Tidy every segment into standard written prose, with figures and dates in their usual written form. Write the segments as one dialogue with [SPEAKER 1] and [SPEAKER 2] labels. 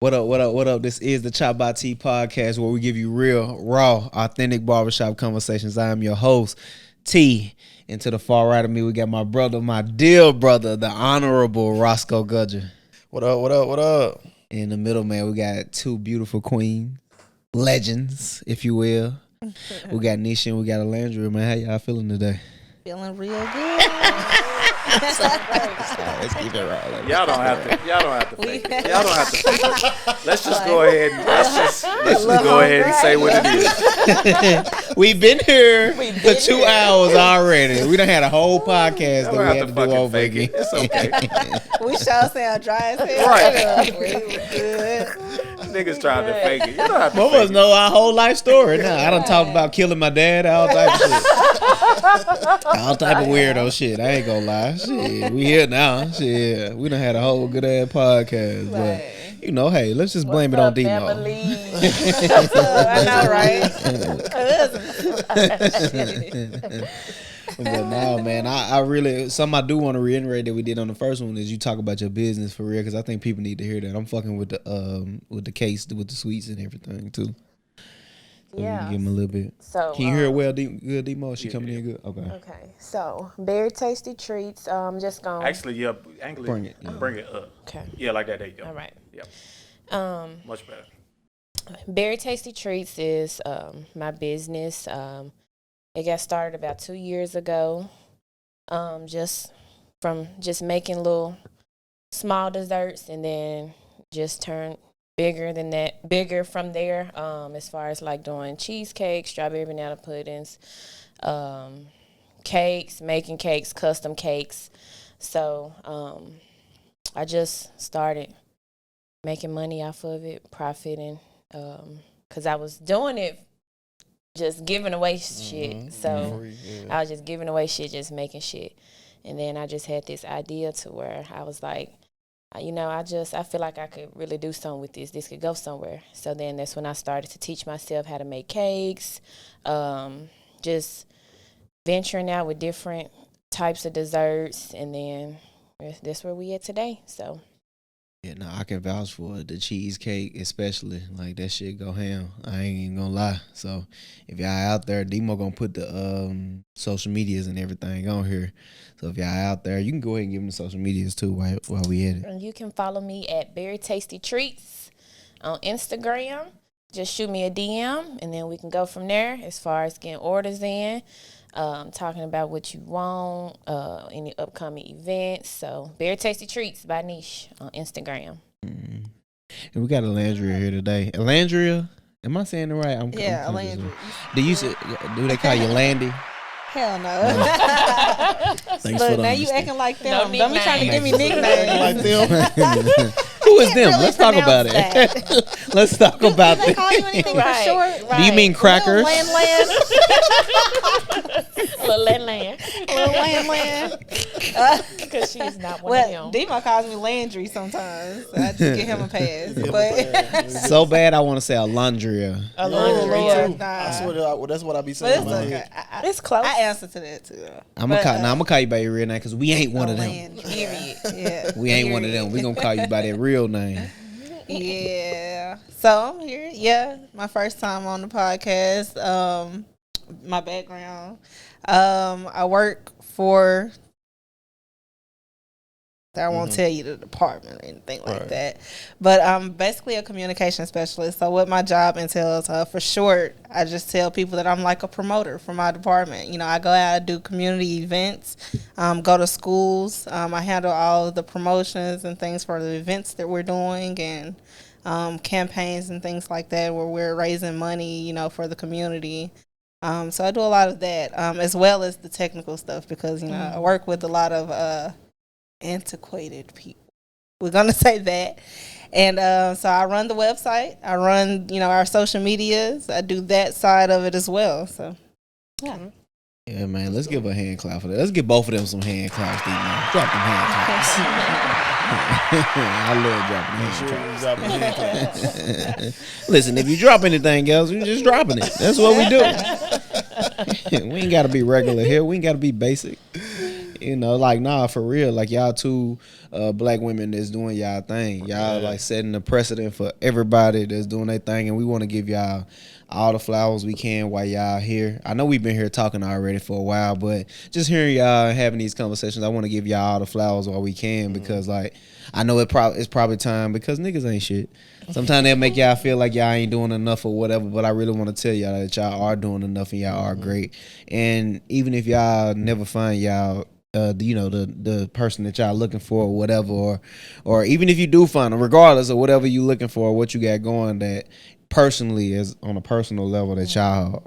[SPEAKER 1] What up, what up, what up? This is the ChoppedByT podcast where we give you real, raw, authentic barbershop conversations. I am your host, T. And to the far right of me, we got my brother, my dear brother, the Honorable Roscoe Gudger.
[SPEAKER 2] What up, what up, what up?
[SPEAKER 1] In the middle, man, we got two beautiful queens, legends, if you will. We got Neshia and we got Alandria, man. How y'all feeling today?
[SPEAKER 3] Feeling real good.
[SPEAKER 1] Let's keep it rolling.
[SPEAKER 2] Y'all don't have to fake it. Y'all don't have to fake it. Let's just go ahead and let's just go ahead and say what it is.
[SPEAKER 1] We've been here for 2 hours already. We done had a whole podcast that we had to do over again.
[SPEAKER 2] It's okay.
[SPEAKER 3] We sure sound dry as hell.
[SPEAKER 2] Right.
[SPEAKER 3] We good.
[SPEAKER 2] Niggas trying to fake it. You don't have to
[SPEAKER 1] Both of
[SPEAKER 2] fake
[SPEAKER 1] us
[SPEAKER 2] it.
[SPEAKER 1] know our whole life story now. I done talked about killing my dad, all type of shit. All type of weirdo shit. I ain't gonna lie. Shit, we here now. Shit, we done had a whole good ass podcast. But, you know, hey, let's just blame it on Demo.
[SPEAKER 3] I know, right?
[SPEAKER 1] But now, man, I really, something I do want to reiterate that we did on the first one is you talk about your business for real, because I think people need to hear that. I'm fucking with the case, with the sweets and everything too. So
[SPEAKER 4] Yeah.
[SPEAKER 1] give them a little bit.
[SPEAKER 4] So
[SPEAKER 1] Can you hear it well, good, Demo? She coming in good? Okay.
[SPEAKER 4] Okay. So very tasty treats. Just gonna.
[SPEAKER 2] Actually, yeah,
[SPEAKER 1] Bring it, yeah.
[SPEAKER 2] Bring it up.
[SPEAKER 4] Okay.
[SPEAKER 2] Yeah, like that. There you go.
[SPEAKER 4] All right.
[SPEAKER 2] Yep. Much better.
[SPEAKER 4] Very tasty treats is my business. It got started about 2 years ago. Just making little small desserts, and then just turned bigger from there, as far as like doing cheesecakes, strawberry banana puddings, cakes, making cakes, custom cakes. So I just started making money off of it, profiting, because I was doing it just giving away shit. So I was just giving away shit, just making shit. And then I just had this idea to where I was like, you know, I feel like I could really do something with this. This could go somewhere. So then that's when I started to teach myself how to make cakes, just venturing out with different types of desserts. And then that's where we at today. So.
[SPEAKER 1] Yeah, no, I can vouch for it. The cheesecake, especially, like that shit go ham. I ain't even gonna lie. So if y'all out there, Demo gonna put the social medias and everything on here. So if y'all out there, you can go ahead and give them the social medias too while we at it.
[SPEAKER 4] And you can follow me at Very Tasty Treats on Instagram. Just shoot me a DM, and then we can go from there as far as getting orders in, talking about what you want, any upcoming events. So Very Tasty Treats by Niche on Instagram.
[SPEAKER 1] Mm-hmm. And we got Alandria here today. Alandria, am I saying it right?
[SPEAKER 3] Yeah,
[SPEAKER 1] I'm
[SPEAKER 3] Alandria.
[SPEAKER 1] Do they call you Landy?
[SPEAKER 3] Hell no.
[SPEAKER 1] Thanks
[SPEAKER 3] Look,
[SPEAKER 1] for the
[SPEAKER 3] now you
[SPEAKER 1] honesty.
[SPEAKER 3] acting like
[SPEAKER 4] No
[SPEAKER 3] them. Don't be trying to give me
[SPEAKER 1] nicknames.
[SPEAKER 3] nicknames.
[SPEAKER 1] Like them. Who is them?
[SPEAKER 3] really
[SPEAKER 1] Let's talk about it.
[SPEAKER 3] pronounce
[SPEAKER 1] Let's talk about
[SPEAKER 3] They
[SPEAKER 1] it.
[SPEAKER 3] call you anything
[SPEAKER 4] Right,
[SPEAKER 3] for short?
[SPEAKER 4] right.
[SPEAKER 1] Do you mean crackers?
[SPEAKER 3] Little Land.
[SPEAKER 4] Little Land.
[SPEAKER 3] Little Land.
[SPEAKER 4] Because she's not one
[SPEAKER 3] Well,
[SPEAKER 4] of them.
[SPEAKER 3] Demo calls me Landry sometimes. So I just give him a pass. But
[SPEAKER 1] So bad I want to say Alandria.
[SPEAKER 4] Alandria.
[SPEAKER 3] Lord, nah.
[SPEAKER 2] That's what I be
[SPEAKER 3] But
[SPEAKER 2] saying.
[SPEAKER 3] it's
[SPEAKER 2] in my
[SPEAKER 3] okay.
[SPEAKER 2] head.
[SPEAKER 4] It's close.
[SPEAKER 3] I answer to that too.
[SPEAKER 1] I'm gonna call you by your real name because we ain't one of them.
[SPEAKER 3] Landry. Period. Yeah.
[SPEAKER 1] We ain't one of them. We gonna call you by that real name.
[SPEAKER 3] Yeah. So I'm here. Yeah. My first time on the podcast. My background. I work for, I won't tell you the department or anything like that. But I'm basically a communication specialist. So what my job entails, for short, I just tell people that I'm like a promoter for my department. You know, I go out and do community events, go to schools. I handle all of the promotions and things for the events that we're doing, and campaigns and things like that where we're raising money, you know, for the community. So I do a lot of that, as well as the technical stuff, because, you know, I work with a lot of antiquated people. We're going to say that. And so I run the website. I run, you know, our social medias. I do that side of it as well. So, yeah.
[SPEAKER 1] Yeah, man. Let's give a hand clap for that. Let's give both of them some hand claps, man. Drop them hand claps. I love dropping hand claps. Listen, if you drop anything else, you're just dropping it. That's what we do. We ain't got to be regular here. We ain't got to be basic. You know, like, nah, for real. Like, y'all two black women that's doing y'all thing. Y'all, like, setting the precedent for everybody that's doing their thing. And we want to give y'all all the flowers we can while y'all here. I know we've been here talking already for a while, but just hearing y'all having these conversations, I want to give y'all all the flowers while we can because, like, I know it's probably time because niggas ain't shit. Sometimes they'll make y'all feel like y'all ain't doing enough or whatever, but I really want to tell y'all that y'all are doing enough and y'all are great. And even if y'all never find y'all, the person that y'all looking for or whatever, or even if you do find them, regardless of whatever you looking for or what you got going, that personally is on a personal level that y'all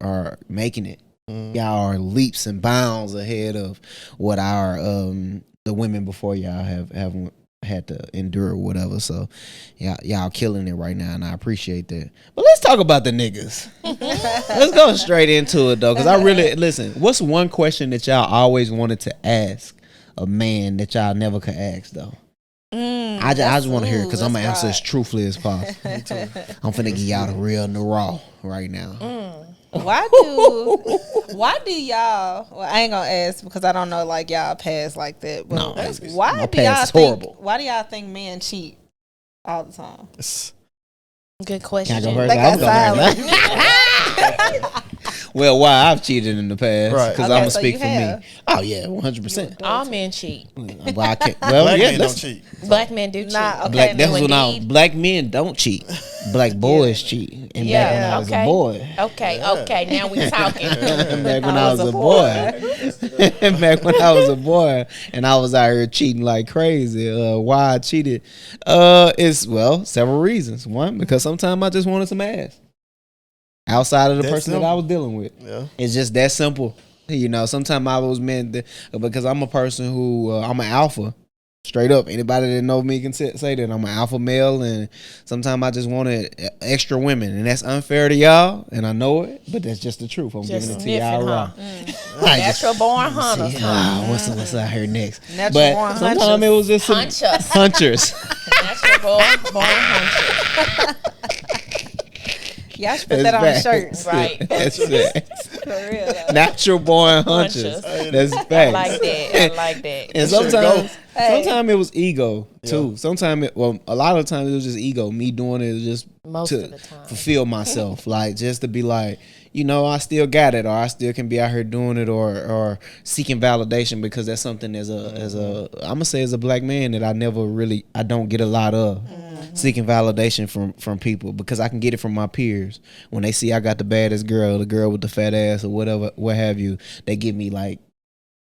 [SPEAKER 1] are making it. Y'all are leaps and bounds ahead of what our the women before y'all have had to endure or whatever. So y'all killing it right now, and I appreciate that. But let's talk about the niggas. Let's go straight into it though, because I really listen. What's one question that y'all always wanted to ask a man that y'all never could ask though? I just want to hear it because I'm gonna answer as truthfully as possible. I'm finna give y'all the real and the raw right now.
[SPEAKER 3] Why do y'all? Well, I ain't gonna ask because I don't know like y'all past like that. But
[SPEAKER 1] No,
[SPEAKER 3] why do y'all think? Why do y'all think men cheat all the time?
[SPEAKER 4] Good question.
[SPEAKER 1] Can I go first?
[SPEAKER 3] They got
[SPEAKER 1] silent. Well, why I've cheated in the past, because I'm gonna speak for me. Oh yeah, 100%.
[SPEAKER 4] All men cheat.
[SPEAKER 1] Well, black
[SPEAKER 5] men don't cheat.
[SPEAKER 4] Black men do cheat.
[SPEAKER 3] Okay,
[SPEAKER 1] black men don't cheat. Black boys cheat. And back when I was a boy.
[SPEAKER 4] Okay. Now we talking.
[SPEAKER 1] Back when I was a boy. Back when I was a boy, and I was out here cheating like crazy. Why I cheated? It's several reasons. One, because sometimes I just wanted some ass. Outside of the person that I was dealing with. Yeah. It's just that simple. You know, sometimes I was meant because I'm a person who, I'm an alpha. Straight up. Anybody that know me can say that I'm an alpha male, and sometimes I just wanted extra women, and that's unfair to y'all, and I know it, but that's just the truth. I'm giving it to y'all raw.
[SPEAKER 4] Natural born hunters.
[SPEAKER 1] What's out here next?
[SPEAKER 3] Natural born
[SPEAKER 1] sometimes it was just hunchers.
[SPEAKER 4] Natural born hunters.
[SPEAKER 3] Y'all should put that on a shirt.
[SPEAKER 4] Right.
[SPEAKER 1] That's it.
[SPEAKER 3] For real.
[SPEAKER 1] Natural born hunchers. That's facts.
[SPEAKER 4] I like that.
[SPEAKER 1] And sometimes it was ego too. Yeah. Sometimes a lot of times it was just ego. Me doing it just to fulfill myself. Like just to be like, you know, I still got it, or I still can be out here doing it, or seeking validation, because that's something as a I'm gonna say as a black man that I don't get a lot of. Seeking validation from people, because I can get it from my peers. When they see I got the baddest girl, the girl with the fat ass or whatever, what have you, they give me like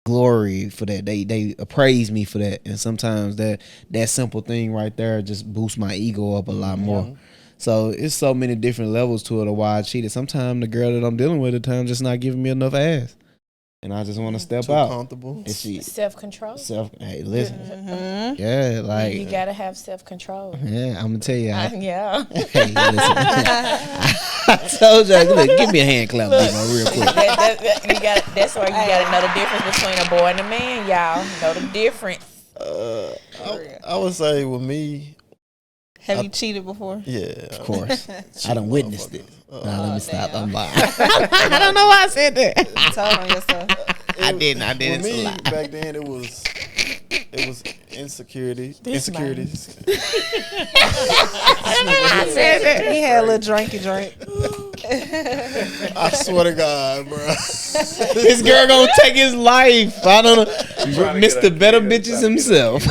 [SPEAKER 1] glory for that. They appraise me for that. And sometimes that simple thing right there just boosts my ego up a lot more. So it's so many different levels to it of why I cheated. Sometimes the girl that I'm dealing with at the time just not giving me enough ass. And I just want to step out.
[SPEAKER 5] Comfortable.
[SPEAKER 4] Self-control.
[SPEAKER 1] Hey, listen. Yeah, like
[SPEAKER 4] you gotta have self-control.
[SPEAKER 1] Yeah, I'm gonna tell you.
[SPEAKER 4] Yeah.
[SPEAKER 1] Hey, listen. I told you. Look, give me a hand clap, real quick.
[SPEAKER 4] That's where you gotta know the difference between a boy and a man, y'all. Know the difference.
[SPEAKER 5] I would say with me.
[SPEAKER 3] Have you cheated before?
[SPEAKER 5] Yeah,
[SPEAKER 1] of course. I done witnessed it. Let me stop. I'm lying. I don't know why I said that.
[SPEAKER 3] You told on yourself.
[SPEAKER 1] I didn't.
[SPEAKER 5] With me, back then, it was insecurities.
[SPEAKER 3] I said that. He had a little drinky drink.
[SPEAKER 5] I swear to God, bro.
[SPEAKER 1] This girl gonna take his life. I don't know. Mr. Better Bitches himself.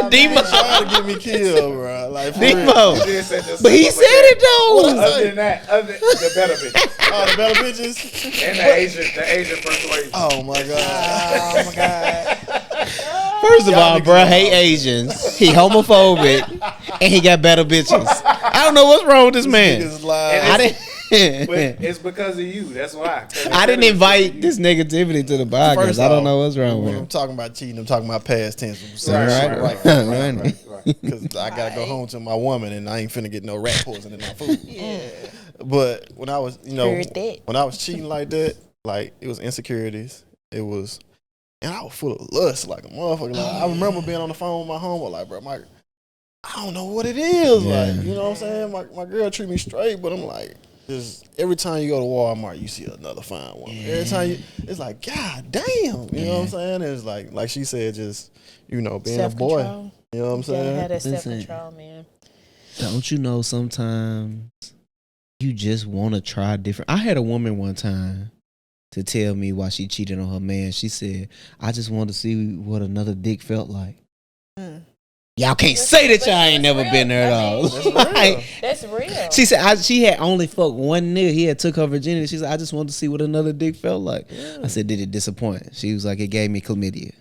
[SPEAKER 1] Demo
[SPEAKER 5] trying to get me killed, bro. Like,
[SPEAKER 1] Demo. But he said it though.
[SPEAKER 2] Other than that, the better bitches.
[SPEAKER 5] Oh, the better bitches.
[SPEAKER 2] And the Asian persuasion.
[SPEAKER 5] Oh my God.
[SPEAKER 3] Oh my God.
[SPEAKER 1] First of all, bro, hate Asians. He homophobic, and he got better bitches. I don't know what's wrong with this man.
[SPEAKER 2] It's because of you. That's why.
[SPEAKER 1] I didn't invite this negativity to the podcast. I don't know what's wrong with him.
[SPEAKER 5] I'm talking about cheating. I'm talking about past tense.
[SPEAKER 1] Right.
[SPEAKER 5] Because I gotta go home to my woman, and I ain't finna get no rat poison in my food. Yeah. But when I was, when I was cheating like that, like it was insecurities. It was. And I was full of lust like a motherfucker. Like, I remember being on the phone with my homie, like, bro, I don't know what it is. Yeah. Like, you know what I'm saying? My girl treat me straight, but I'm like, just every time you go to Walmart, you see another fine woman. Yeah. Every time it's like, God damn, you know what I'm saying? It's like she said, just being a boy. You know what I'm saying?
[SPEAKER 4] Have that self-control, man.
[SPEAKER 1] Don't you know sometimes you just want to try different? I had a woman one time to tell me why she cheated on her man. She said, I just wanted to see what another dick felt like. Y'all can't say that y'all ain't never been there at all.
[SPEAKER 4] That's real.
[SPEAKER 1] She said she had only fucked one nigga. He had took her virginity. She said, I just wanted to see what another dick felt like. I said, did it disappoint? She was like, it gave me chlamydia.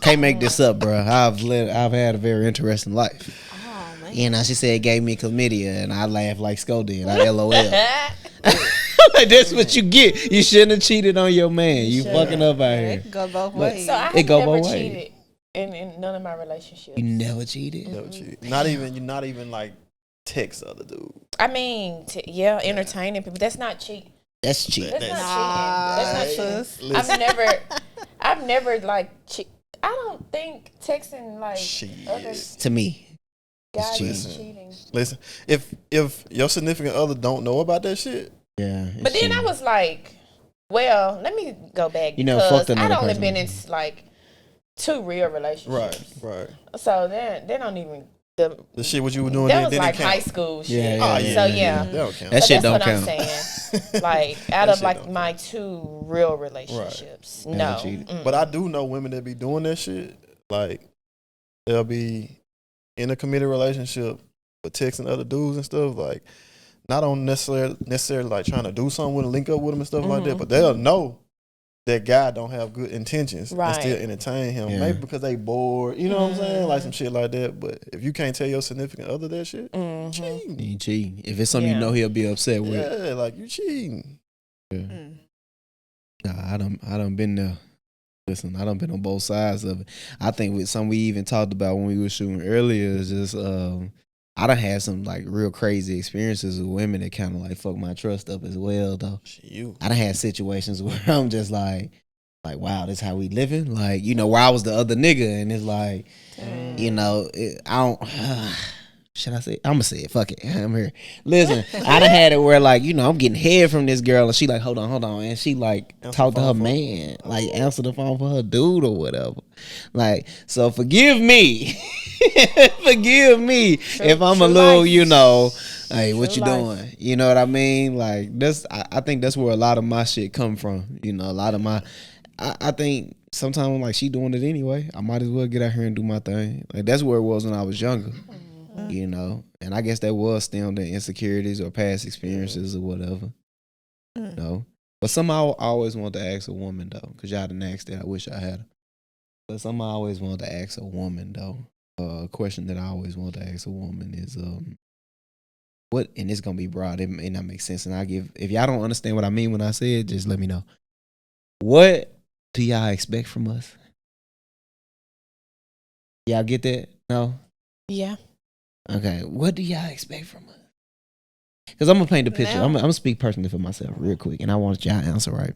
[SPEAKER 1] Can't make this up, bro. I've had a very interesting life.
[SPEAKER 3] Oh, man.
[SPEAKER 1] You know, she said it gave me chlamydia, and I laughed like Sco did. I LOL. Like, that's what you get. You shouldn't have cheated on your man. You fucking up out here.
[SPEAKER 3] It can go both ways.
[SPEAKER 4] So I have never cheated in none of my relationships.
[SPEAKER 1] You never cheated?
[SPEAKER 5] Never cheated. Not even like text other dude.
[SPEAKER 4] I mean, entertaining people. That's not cheating.
[SPEAKER 1] That's cheating.
[SPEAKER 4] That's not cheating. I've never like I don't think texting like others
[SPEAKER 1] to me.
[SPEAKER 4] Guys is cheating.
[SPEAKER 5] Listen, if your significant other don't know about that shit,
[SPEAKER 4] but then I was like, well, let me go back because I'd only been in like 2 real relationships.
[SPEAKER 5] Right.
[SPEAKER 4] So then they don't even
[SPEAKER 5] the shit what you were doing.
[SPEAKER 4] That was like
[SPEAKER 5] count.
[SPEAKER 4] High school shit.
[SPEAKER 5] Yeah. That don't count.
[SPEAKER 1] That shit don't count.
[SPEAKER 4] That's what I'm saying. Like out of like my 2 real relationships, no.
[SPEAKER 5] But I do know women that be doing that shit. Like they'll be in a committed relationship, but texting other dudes and stuff. Like not on necessarily like trying to do something with them, link up with them and stuff like that. But they'll know that guy don't have good intentions and still entertain him. Yeah. Maybe because they bored, you know what I'm saying? Like some shit like that. But if you can't tell your significant other that shit, cheating.
[SPEAKER 1] You cheating. If it's something you know he'll be upset with.
[SPEAKER 5] Yeah, like you cheating.
[SPEAKER 1] Yeah. Nah, I done been there. Listen, I done been on both sides of it. I think with something we even talked about when we were shooting earlier is just I done had some like real crazy experiences with women that kind of like fuck my trust up as well though. I done had situations where I'm just like wow, this how we living? Like, where I was the other nigga and it's like, I don't, should I say it? I'm gonna say it, fuck it, I'm here. Listen, I done had it where like, I'm getting head from this girl and she like, hold on. And she like talk to her man, like answer the phone for her dude or whatever. Like, so forgive me. Forgive me if I'm a little, hey, what you doing? You know what I mean? Like I think that's where a lot of my shit come from. A lot of my, I think sometimes I'm like, she doing it anyway. I might as well get out here and do my thing. Like that's where it was when I was younger. And I guess that was still the insecurities or past experiences or whatever. But somehow I always wanted to ask a woman though, because y'all didn't ask that. I wish I had. But somehow I always wanted to ask a woman though. A question that I always want to ask a woman is, what? And it's gonna be broad. It may not make sense, and if y'all don't understand what I mean when I say it, just let me know. What do y'all expect from us? Y'all get that? No.
[SPEAKER 4] Yeah.
[SPEAKER 1] Okay. What do y'all expect from us? Because I'm gonna paint the picture. I'm gonna speak personally for myself real quick, and I want y'all to answer right.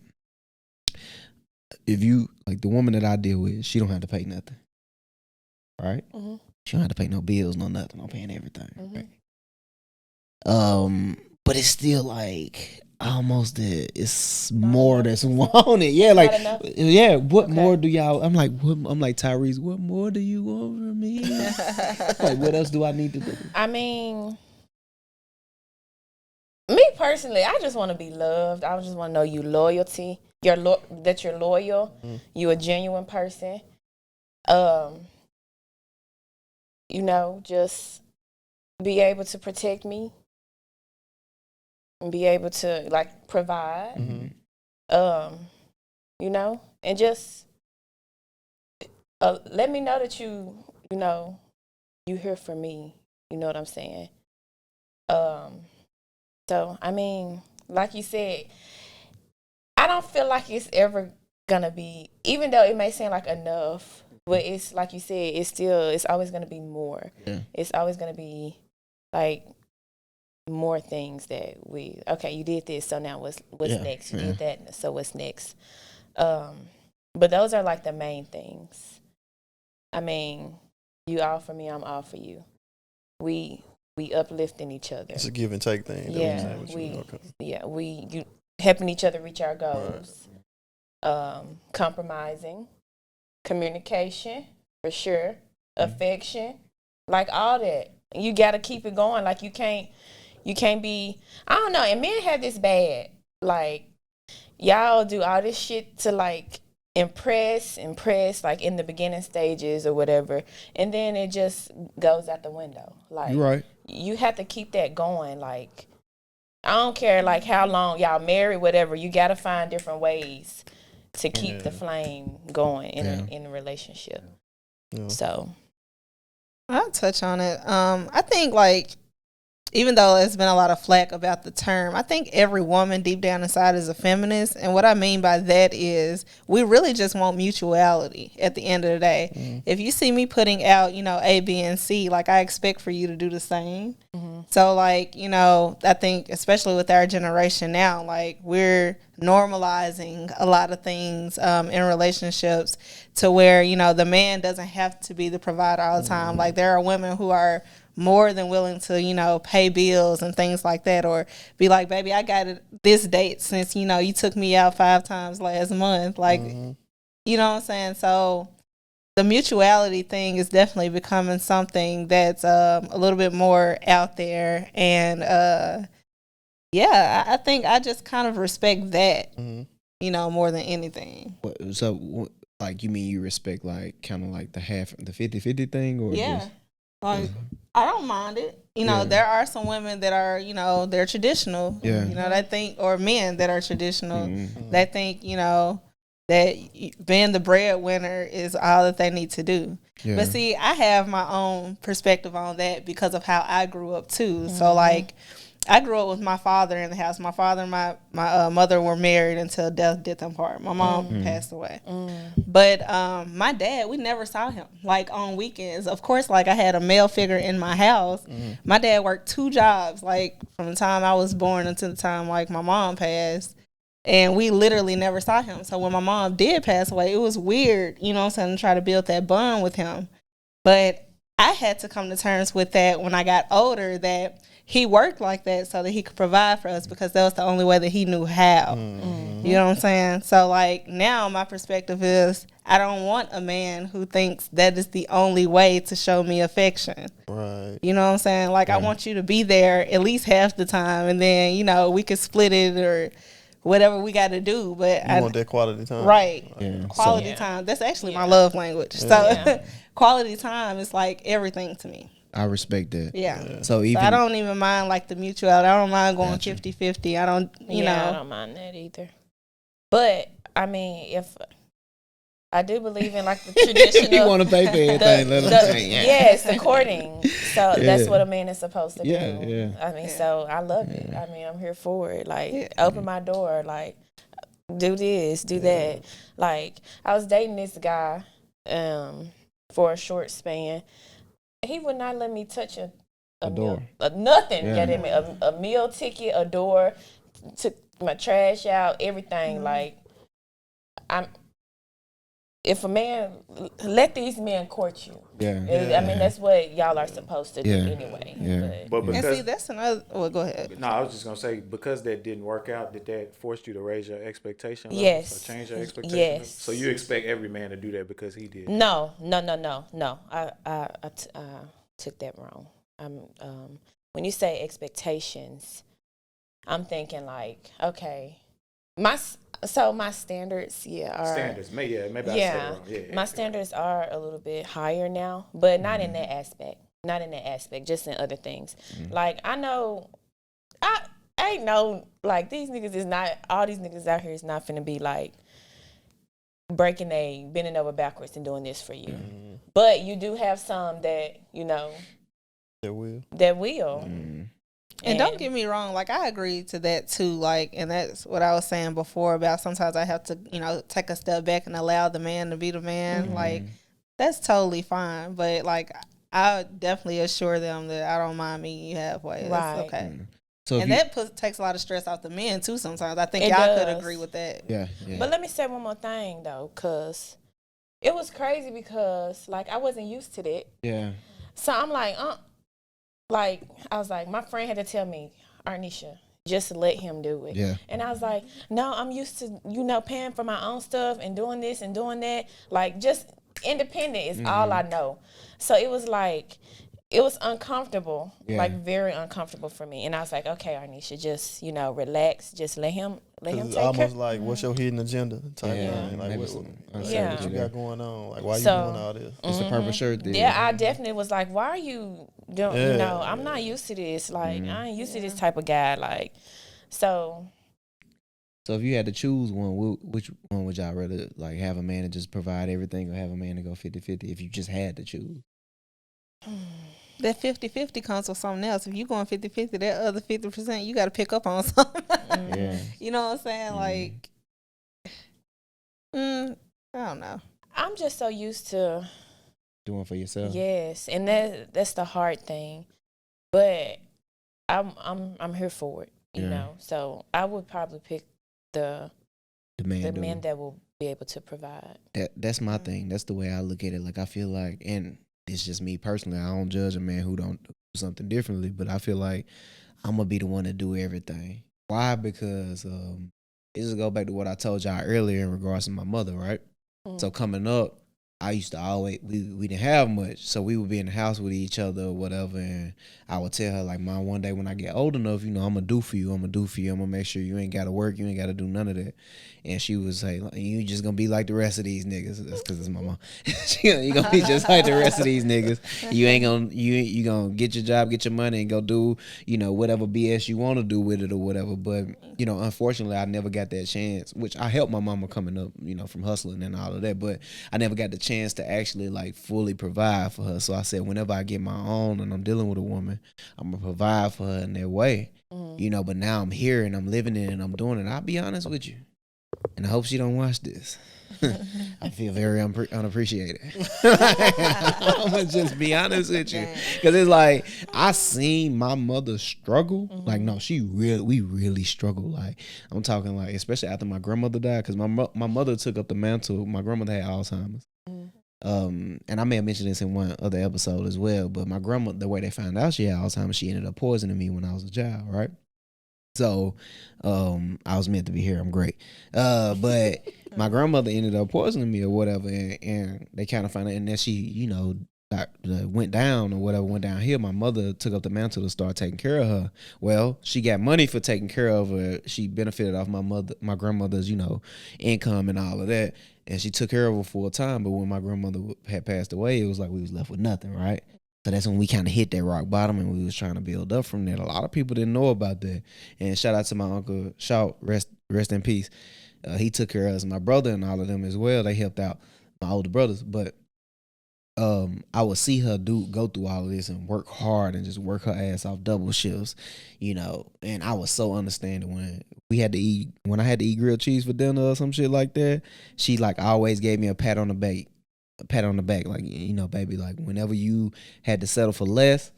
[SPEAKER 1] If you like the woman that I deal with, she don't have to pay nothing. Right? Mm-hmm. She don't have to pay no bills, no nothing. I'm paying everything. Right? But it's still like almost it's more that's wanted. Yeah, like what more do y'all? I'm like Tyrese. What more do you want from me? Like what else do I need to do?
[SPEAKER 4] I mean, me personally, I just want to be loved. I just want to know you loyalty. That you're loyal. You a genuine person. Just be able to protect me and be able to like provide, and just let me know that you here for me. You know what I'm saying? So, I mean, like you said, I don't feel like it's ever gonna be, even though it may seem like enough, but it's like you said, it's always gonna be more. Yeah. It's always gonna be like more things that you did this, so now what's next? You did that, so what's next? But those are like the main things. I mean, you all for me, I'm all for you. We we uplifting each other.
[SPEAKER 5] It's a give and take thing.
[SPEAKER 4] You helping each other reach our goals. Right. Compromising, communication for sure, affection, like all that. You got to keep it going. Like you can't be. I don't know. And men have this bad. Like y'all do all this shit to like impress like in the beginning stages or whatever, and then it just goes out the window. Like
[SPEAKER 1] you're right.
[SPEAKER 4] You have to keep that going. Like I don't care like how long y'all married, whatever. You got to find different ways to keep the flame going in a relationship. Yeah. So
[SPEAKER 3] I'll touch on it. I think like even though there's been a lot of flack about the term, I think every woman deep down inside is a feminist. And what I mean by that is we really just want mutuality at the end of the day. Mm-hmm. If you see me putting out, A, B, and C, like I expect for you to do the same. Mm-hmm. So like, I think especially with our generation now, like we're normalizing a lot of things in relationships to where, the man doesn't have to be the provider all the time. Mm-hmm. Like there are women who are more than willing to, pay bills and things like that, or be like, baby, I got this date since, you took me out 5 times last month. Like, you know what I'm saying? So the mutuality thing is definitely becoming something that's a little bit more out there. And, I think I just kind of respect that, more than anything.
[SPEAKER 1] So, like, you mean you respect, like, kind of like the 50-50 thing? Or
[SPEAKER 3] just, like, I don't mind it. There are some women that are, they're traditional.
[SPEAKER 1] Yeah.
[SPEAKER 3] They think, or men that are traditional. Mm-hmm. They think, that being the breadwinner is all that they need to do. Yeah. But see, I have my own perspective on that because of how I grew up too. Mm-hmm. So like, I grew up with my father in the house. My father and my mother were married until death did them part. My mom passed away. But my dad, we never saw him, like, on weekends. Of course, like, I had a male figure in my house. My dad worked 2 jobs, like, from the time I was born until the time, like, my mom passed. And we literally never saw him. So when my mom did pass away, it was weird, to try to build that bond with him. But I had to come to terms with that when I got older, that he worked like that so that he could provide for us, because that was the only way that he knew how. Mm-hmm. You know what I'm saying? So, like, now my perspective is I don't want a man who thinks that is the only way to show me affection.
[SPEAKER 5] Right.
[SPEAKER 3] You know what I'm saying? Like, I want you to be there at least half the time, and then, we could split it or whatever we got to do. But
[SPEAKER 5] I want that quality time.
[SPEAKER 3] Right. Yeah. Quality time. That's actually my love language. Yeah. So, quality time is, like, everything to me.
[SPEAKER 1] I respect that.
[SPEAKER 3] Yeah.
[SPEAKER 1] So
[SPEAKER 3] I don't even mind like the mutuality. I don't mind going 50-50. I don't, you know.
[SPEAKER 4] I don't mind that either. But I mean, if I do believe in like the traditional,
[SPEAKER 1] you want to pay for anything?
[SPEAKER 4] Yes, the courting. So that's what a man is supposed to do.
[SPEAKER 1] Yeah.
[SPEAKER 4] I mean, so I love it. I mean, I'm here for it. Like, open my door. Like, do this, do that. Like, I was dating this guy for a short span. He would not let me touch a door. Nothing. Yeah. A meal ticket, a door, took my trash out, everything. Mm-hmm. Like, if a man, let these men court you. I mean, that's what y'all are supposed to do anyway.
[SPEAKER 1] Yeah.
[SPEAKER 3] But because, and see, that's another. Well, go ahead.
[SPEAKER 2] No, I was just gonna say, because that didn't work out, did that force you to raise your expectation level?
[SPEAKER 4] Yes.
[SPEAKER 2] Or change your expectation?
[SPEAKER 4] Yes.
[SPEAKER 2] So you expect every man to do that because he did?
[SPEAKER 4] No. I took that wrong. When you say expectations, I'm thinking like, okay, my standards, are
[SPEAKER 2] standards. Maybe I said it wrong. Yeah,
[SPEAKER 4] my standards are a little bit higher now, but not in that aspect. Not in that aspect, just in other things. Mm-hmm. Like I know, I know, like these niggas is not. All these niggas out here is not finna be like bending over backwards and doing this for you. Mm-hmm. But you do have some that that will. Mm-hmm.
[SPEAKER 3] And don't get me wrong, like I agree to that too, like, and that's what I was saying before about sometimes I have to, take a step back and allow the man to be the man. Mm-hmm. Like, that's totally fine. But like, I definitely assure them that I don't mind meeting you halfway. That's okay. Mm-hmm. So and that takes a lot of stress off the men too sometimes. I think y'all could agree with that.
[SPEAKER 1] Yeah.
[SPEAKER 4] But let me say one more thing though, because it was crazy because like I wasn't used to that.
[SPEAKER 1] Yeah.
[SPEAKER 4] So I'm like, like, I was like, my friend had to tell me, Arnisha, just let him do it.
[SPEAKER 1] Yeah.
[SPEAKER 4] And I was like, no, I'm used to, paying for my own stuff and doing this and doing that. Like, just independent is all I know. So it was like, it was uncomfortable, like very uncomfortable for me. And I was like, okay, Arnisha, just, relax. Just let him take
[SPEAKER 5] It's
[SPEAKER 4] care.
[SPEAKER 5] almost like, what's your hidden agenda type thing? Like, what you got going on? Like, why you doing all this?
[SPEAKER 1] It's the purple shirt there.
[SPEAKER 4] Yeah, I definitely was like, why are you doing, I'm not used to this. Like, I ain't used to this type of guy. Like, so
[SPEAKER 1] if you had to choose one, which one would y'all rather, like, have a man to just provide everything or have a man to go 50-50 if you just had to choose?
[SPEAKER 3] That 50-50 comes with something else. If you going 50-50, that other 50%, you got to pick up on something.
[SPEAKER 1] Yeah.
[SPEAKER 3] You know what I'm saying? Like, I don't know.
[SPEAKER 4] I'm just so used to
[SPEAKER 1] doing for yourself.
[SPEAKER 4] Yes, and that's the hard thing. But I'm here for it, you know. So I would probably pick the man that will be able to provide.
[SPEAKER 1] That's my thing. That's the way I look at it. Like, I feel like, and it's just me personally, I don't judge a man who don't do something differently, but I feel like I'm gonna be the one to do everything. Why? Because it just go back to what I told y'all earlier in regards to my mother, right? So coming up, I used to always, we didn't have much, so we would be in the house with each other or whatever, and I would tell her, like, Mom, one day when I get old enough, I'm going to do for you, I'm going to make sure you ain't got to work, you ain't got to do none of that. And she would say, you just going to be like the rest of these niggas. That's because it's my mom. You going to be just like the rest of these niggas. You ain't going to, you going to get your job, get your money, and go do, whatever BS you want to do with it or whatever. But, unfortunately, I never got that chance, which I helped my mama coming up, from hustling and all of that, but I never got the chance to actually, like, fully provide for her. So I said, whenever I get my own and I'm dealing with a woman, I'm going to provide for her in that way, but now I'm here and I'm living it and I'm doing it. I'll be honest with you. And I hope she don't watch this. I feel very unappreciated. I'm going to just be honest with you. Because it's like, I seen my mother struggle. Like, no, we really struggle. Like, I'm talking, like, especially after my grandmother died, because my mother took up the mantle. My grandmother had Alzheimer's. And I may have mentioned this in one other episode as well, but my grandma, the way they found out she had Alzheimer's, she ended up poisoning me when I was a child, right? So, I was meant to be here. I'm great. But my grandmother ended up poisoning me or whatever, and they kind of found out, and then she, went down or whatever, went downhill. My mother took up the mantle to start taking care of her. Well, she got money for taking care of her. She benefited off my grandmother's, income and all of that. And she took care of her for a time. But when my grandmother had passed away, it was like we was left with nothing, right? So that's when we kind of hit that rock bottom, and we was trying to build up from that. A lot of people didn't know about that. And shout out to my uncle Shaw, rest in peace. He took care of us, my brother and all of them as well. They helped out my older brothers. But I would see her go through all of this and work hard and just work her ass off double shifts, and I was so understanding when I had to eat grilled cheese for dinner or some shit like that. She, like, always gave me a pat on the back, like, baby, like, whenever you had to settle for less,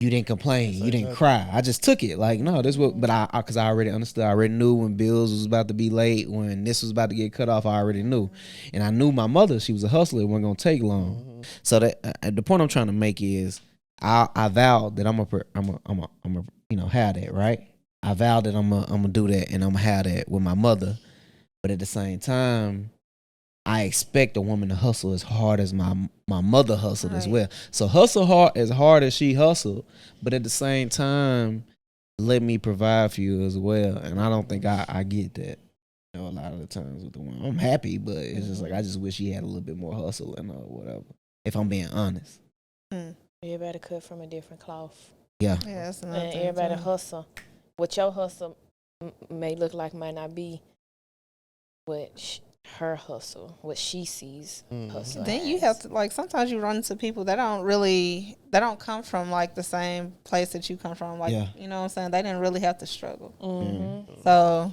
[SPEAKER 1] you didn't complain, you didn't cry. I just took it, like, no, this what, but because I already understood, I already knew when bills was about to be late, when this was about to get cut off, I already knew. And I knew my mother, she was a hustler, it wasn't gonna take long. So that the point I'm trying to make is, I vowed that I'm a have that, right? I vowed that I'm gonna do that, and I'm gonna have that with my mother. But at the same time, I expect a woman to hustle as hard as my mother hustled as well. So hustle hard as she hustled, but at the same time, let me provide for you as well. And I don't think I get that, a lot of the times with the woman. I'm happy, but it's just like, I just wish she had a little bit more hustle and whatever, if I'm being honest.
[SPEAKER 4] Everybody cut from a different cloth.
[SPEAKER 1] Yeah.
[SPEAKER 3] Yeah, that's another
[SPEAKER 4] and
[SPEAKER 3] thing
[SPEAKER 4] everybody
[SPEAKER 3] too.
[SPEAKER 4] hustle. What your hustle may look like might not be what her hustle, what she sees hustle.
[SPEAKER 3] Then you have to, like, sometimes you run into people that don't come from, like, the same place that you come from. Like, you know what I'm saying? They didn't really have to struggle. So,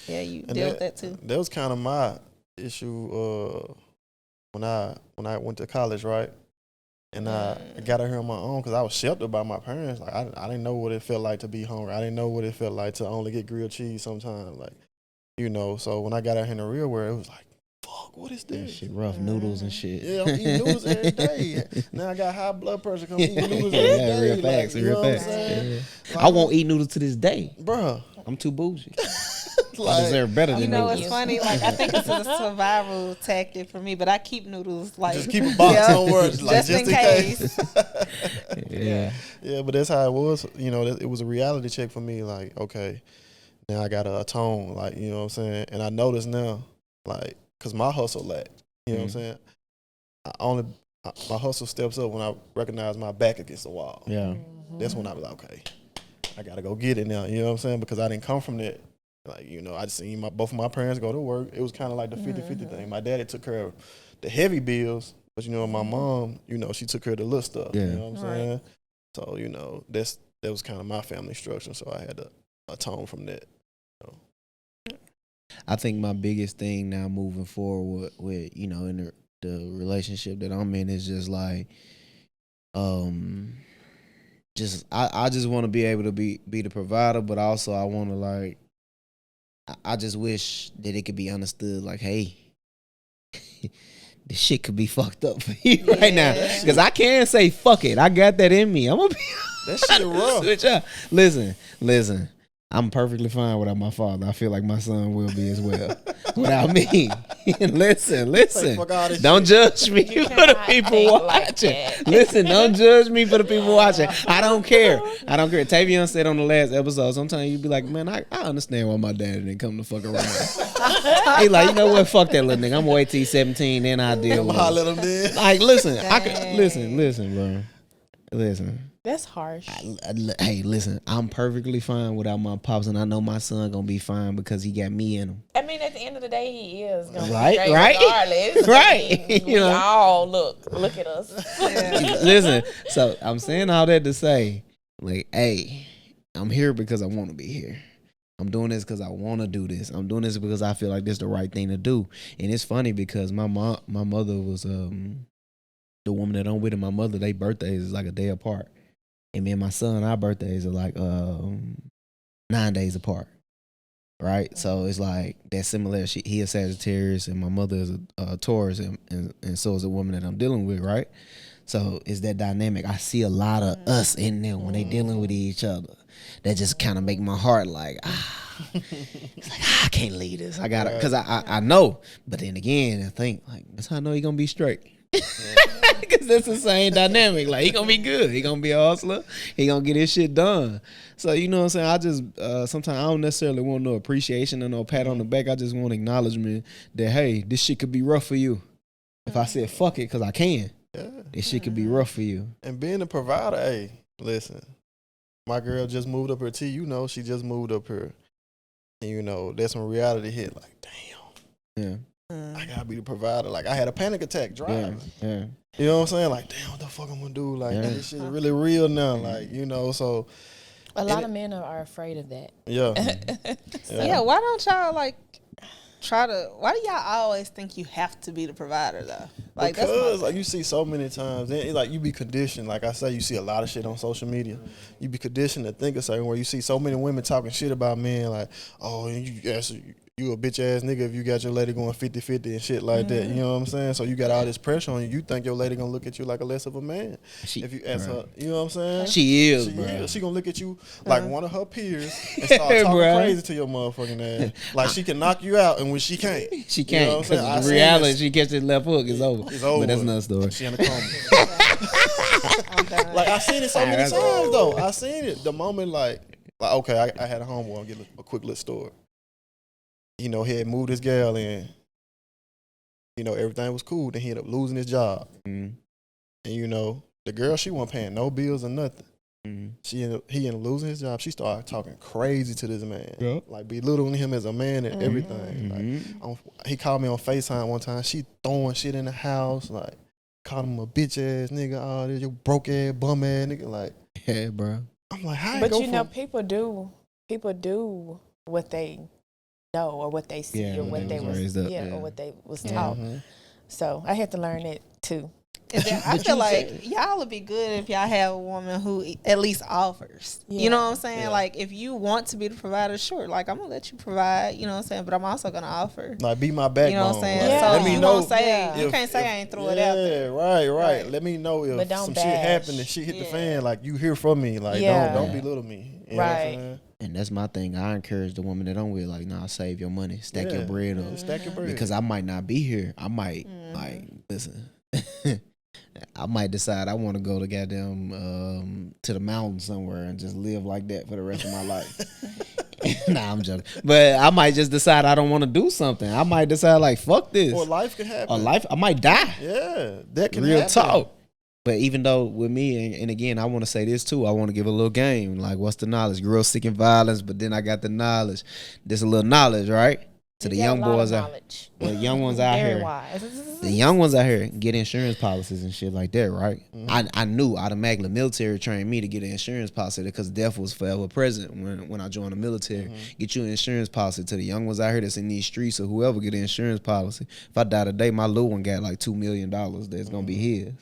[SPEAKER 3] yeah, you deal with that too.
[SPEAKER 5] That was kind of my issue when I went to college, right? And I got out here on my own because I was sheltered by my parents. Like, I didn't know what it felt like to be hungry. I didn't know what it felt like to only get grilled cheese sometimes. Like, so when I got out here in the real world, it was like, fuck. fuck, what is this?
[SPEAKER 1] Shit, rough noodles and shit.
[SPEAKER 5] Yeah, I'm eating noodles every day. Now I got high blood pressure. Come eating noodles every day.
[SPEAKER 1] Real facts,
[SPEAKER 5] you know
[SPEAKER 1] real
[SPEAKER 5] what I'm
[SPEAKER 1] facts.
[SPEAKER 5] saying?
[SPEAKER 1] Yeah. I won't eat noodles to this day.
[SPEAKER 5] Bruh.
[SPEAKER 1] I'm too bougie.
[SPEAKER 5] Like,
[SPEAKER 1] I deserve better than
[SPEAKER 3] You know,
[SPEAKER 1] noodles.
[SPEAKER 3] it's funny. Like, I think it's a survival tactic for me, but I keep noodles like
[SPEAKER 5] just keep a box. Don't worry. Like,
[SPEAKER 3] just in case.
[SPEAKER 1] Yeah.
[SPEAKER 5] Yeah, but that's how it was. You know, it was a reality check for me. Like, okay, now I got to atone. Like, you know what I'm saying? And I notice now, like, because my hustle lacked. You know what I'm saying? My hustle steps up when I recognize my back against the wall.
[SPEAKER 1] Yeah.
[SPEAKER 5] That's when I was like, okay, I got to go get it now. You know what I'm saying? Because I didn't come from that. Like, you know, I just seen both of my parents go to work. It was kind of like the 50-50 thing. My daddy took care of the heavy bills, but, you know, my mom, you know, she took care of the little stuff.
[SPEAKER 1] Yeah.
[SPEAKER 5] You know what I'm saying? So, you know, that was kind of my family structure. So I had to atone from that. You know?
[SPEAKER 1] I think my biggest thing now moving forward with you know, in the relationship that I'm in is just like, just I just want to be able to be the provider, but also I want to like, I just wish that it could be understood like, hey, this shit could be fucked up for you right now, because I can say fuck it. I got that in me. I'm gonna be
[SPEAKER 5] That shit rough.
[SPEAKER 1] switch up. Listen. I'm perfectly fine without my father. I feel like my son will be as well without me. Listen. Don't judge me for the people watching. Listen, don't judge me for the people watching. I don't care. Tavion said on the last episode, sometimes you be like, man, I understand why my dad didn't come to fuck around. He like, you know what? Fuck that little nigga. I'm gonna wait till he's 17, then I'll deal with
[SPEAKER 5] Holler
[SPEAKER 1] him.
[SPEAKER 5] at him then.
[SPEAKER 1] Like, listen, listen, bro. Listen.
[SPEAKER 4] That's harsh.
[SPEAKER 1] Hey, listen, I'm perfectly fine without my pops, and I know my son gonna be fine because he got me in him.
[SPEAKER 4] I mean, at the end of the day, he is gonna be
[SPEAKER 1] Right,
[SPEAKER 4] straight
[SPEAKER 1] right?
[SPEAKER 4] regardless.
[SPEAKER 1] Right.
[SPEAKER 4] I mean, we
[SPEAKER 1] You know.
[SPEAKER 4] all look at us.
[SPEAKER 1] Listen, so I'm saying all that to say, like, hey, I'm here because I want to be here. I'm doing this because I want to do this. I'm doing this because I feel like this is the right thing to do. And it's funny because my mother was the woman that I'm with, and my mother, their birthdays is like a day apart. And me and my son, our birthdays are like 9 days apart, right? So it's like that similar. He is Sagittarius, and my mother is a Taurus, and so is the woman that I'm dealing with, right? So it's that dynamic. I see a lot of us in them when they dealing with each other. That just kind of make my heart like, it's like, I can't leave this. I gotta, because I know. But then again, I think, like, that's how I know he gonna be straight. Because that's the same dynamic. Like, he gonna be good. He gonna be a hustler. He gonna get his shit done. So, you know what I'm saying? I just, sometimes I don't necessarily want no appreciation or no pat on the back. I just want acknowledgement that, hey, this shit could be rough for you. If I said fuck it, because I can.
[SPEAKER 5] Yeah.
[SPEAKER 1] This shit could be rough for you.
[SPEAKER 5] And being a provider, hey, listen, my girl just moved up here too. You know, she just moved up here. And, you know, that's when reality hit. Like, damn.
[SPEAKER 1] Yeah.
[SPEAKER 5] I gotta be the provider. Like, I had a panic attack driving.
[SPEAKER 1] Yeah.
[SPEAKER 5] You know what I'm saying? Like, damn, what the fuck I'm gonna do? Like, this shit is really real now. Like, you know, so.
[SPEAKER 4] A lot of men are afraid of that.
[SPEAKER 5] Yeah.
[SPEAKER 3] Yeah, why don't y'all like why do y'all always think you have to be the provider though? Like,
[SPEAKER 5] because like you see so many times, and like you be conditioned. Like I say, you see a lot of shit on social media. You be conditioned to think a certain way. You see so many women talking shit about men, like, oh, you a bitch ass nigga if you got your lady going 50-50 and shit like that. You know what I'm saying? So you got all this pressure on you. You think your lady gonna look at you like a less of a man if you ask her. You know what I'm saying?
[SPEAKER 1] She is, bro.
[SPEAKER 5] She gonna look at you like one of her peers and start talking crazy to your motherfucking ass. Like she can knock you out, and when she can't,
[SPEAKER 1] she can't.
[SPEAKER 5] You know what I'm saying?
[SPEAKER 1] The reality, she catches the left hook, it's over.
[SPEAKER 5] It's over.
[SPEAKER 1] But that's another story.
[SPEAKER 5] She in the coma. Like I seen it so many times though. I seen it the moment like okay, I had a homeboy. I'll get a quick little story. You know, he had moved his gal in. You know, everything was cool. Then he ended up losing his job. And you know, the girl, she wasn't paying no bills or nothing. He ended up losing his job. She started talking crazy to this man, like belittling him as a man and everything. Like, he called me on FaceTime one time. She throwing shit in the house, like called him a bitch ass nigga. Oh, this your broke ass bum ass nigga. Like,
[SPEAKER 1] yeah, bro.
[SPEAKER 5] I'm like, how?
[SPEAKER 4] But you know, people do what they know or what they see or what they was
[SPEAKER 1] raised up.
[SPEAKER 4] or what they was taught. So I had to learn it too.
[SPEAKER 3] I feel like y'all would be good if y'all have a woman who at least offers. Yeah. You know what I'm saying? Yeah. Like, if you want to be the provider, sure. Like, I'm going to let you provide, you know what I'm saying? But I'm also going to offer.
[SPEAKER 5] Like, be my backbone.
[SPEAKER 3] You know what I'm saying?
[SPEAKER 5] Like,
[SPEAKER 3] so
[SPEAKER 5] let me
[SPEAKER 3] you
[SPEAKER 5] know.
[SPEAKER 3] Won't say, you can't say I ain't throw it out there.
[SPEAKER 5] Right. Let me know if some shit happened and shit hit the fan. Like, you hear from me. Like, don't belittle me. You know what I'm saying?
[SPEAKER 1] And that's my thing. I encourage the woman that I'm with, like, nah, save your money. Stack your bread up.
[SPEAKER 5] Stack your bread.
[SPEAKER 1] Because I might not be here. I might, like, listen. I might decide I want to go to goddamn to the mountains somewhere and just live like that for the rest of my life. Nah, I'm joking. But I might just decide I don't want to do something. I might decide like, fuck this.
[SPEAKER 5] Or life could happen.
[SPEAKER 1] I might die.
[SPEAKER 5] Yeah, that can
[SPEAKER 1] Real
[SPEAKER 5] happen.
[SPEAKER 1] talk. But even though with me, and again, I want to say this too. I want to give a little game. Like, what's the knowledge? Girls seeking violence, but then I got the knowledge. There's a little knowledge, right? To the young boys out, the young ones out here, the young ones out here get insurance policies and shit like that, right? I knew automatically military trained me to get an insurance policy because death was forever present when I joined the military. Get you an insurance policy. To the young ones out here that's in these streets or whoever, get an insurance policy. If I die today, my little one got like $2 million that's gonna be his.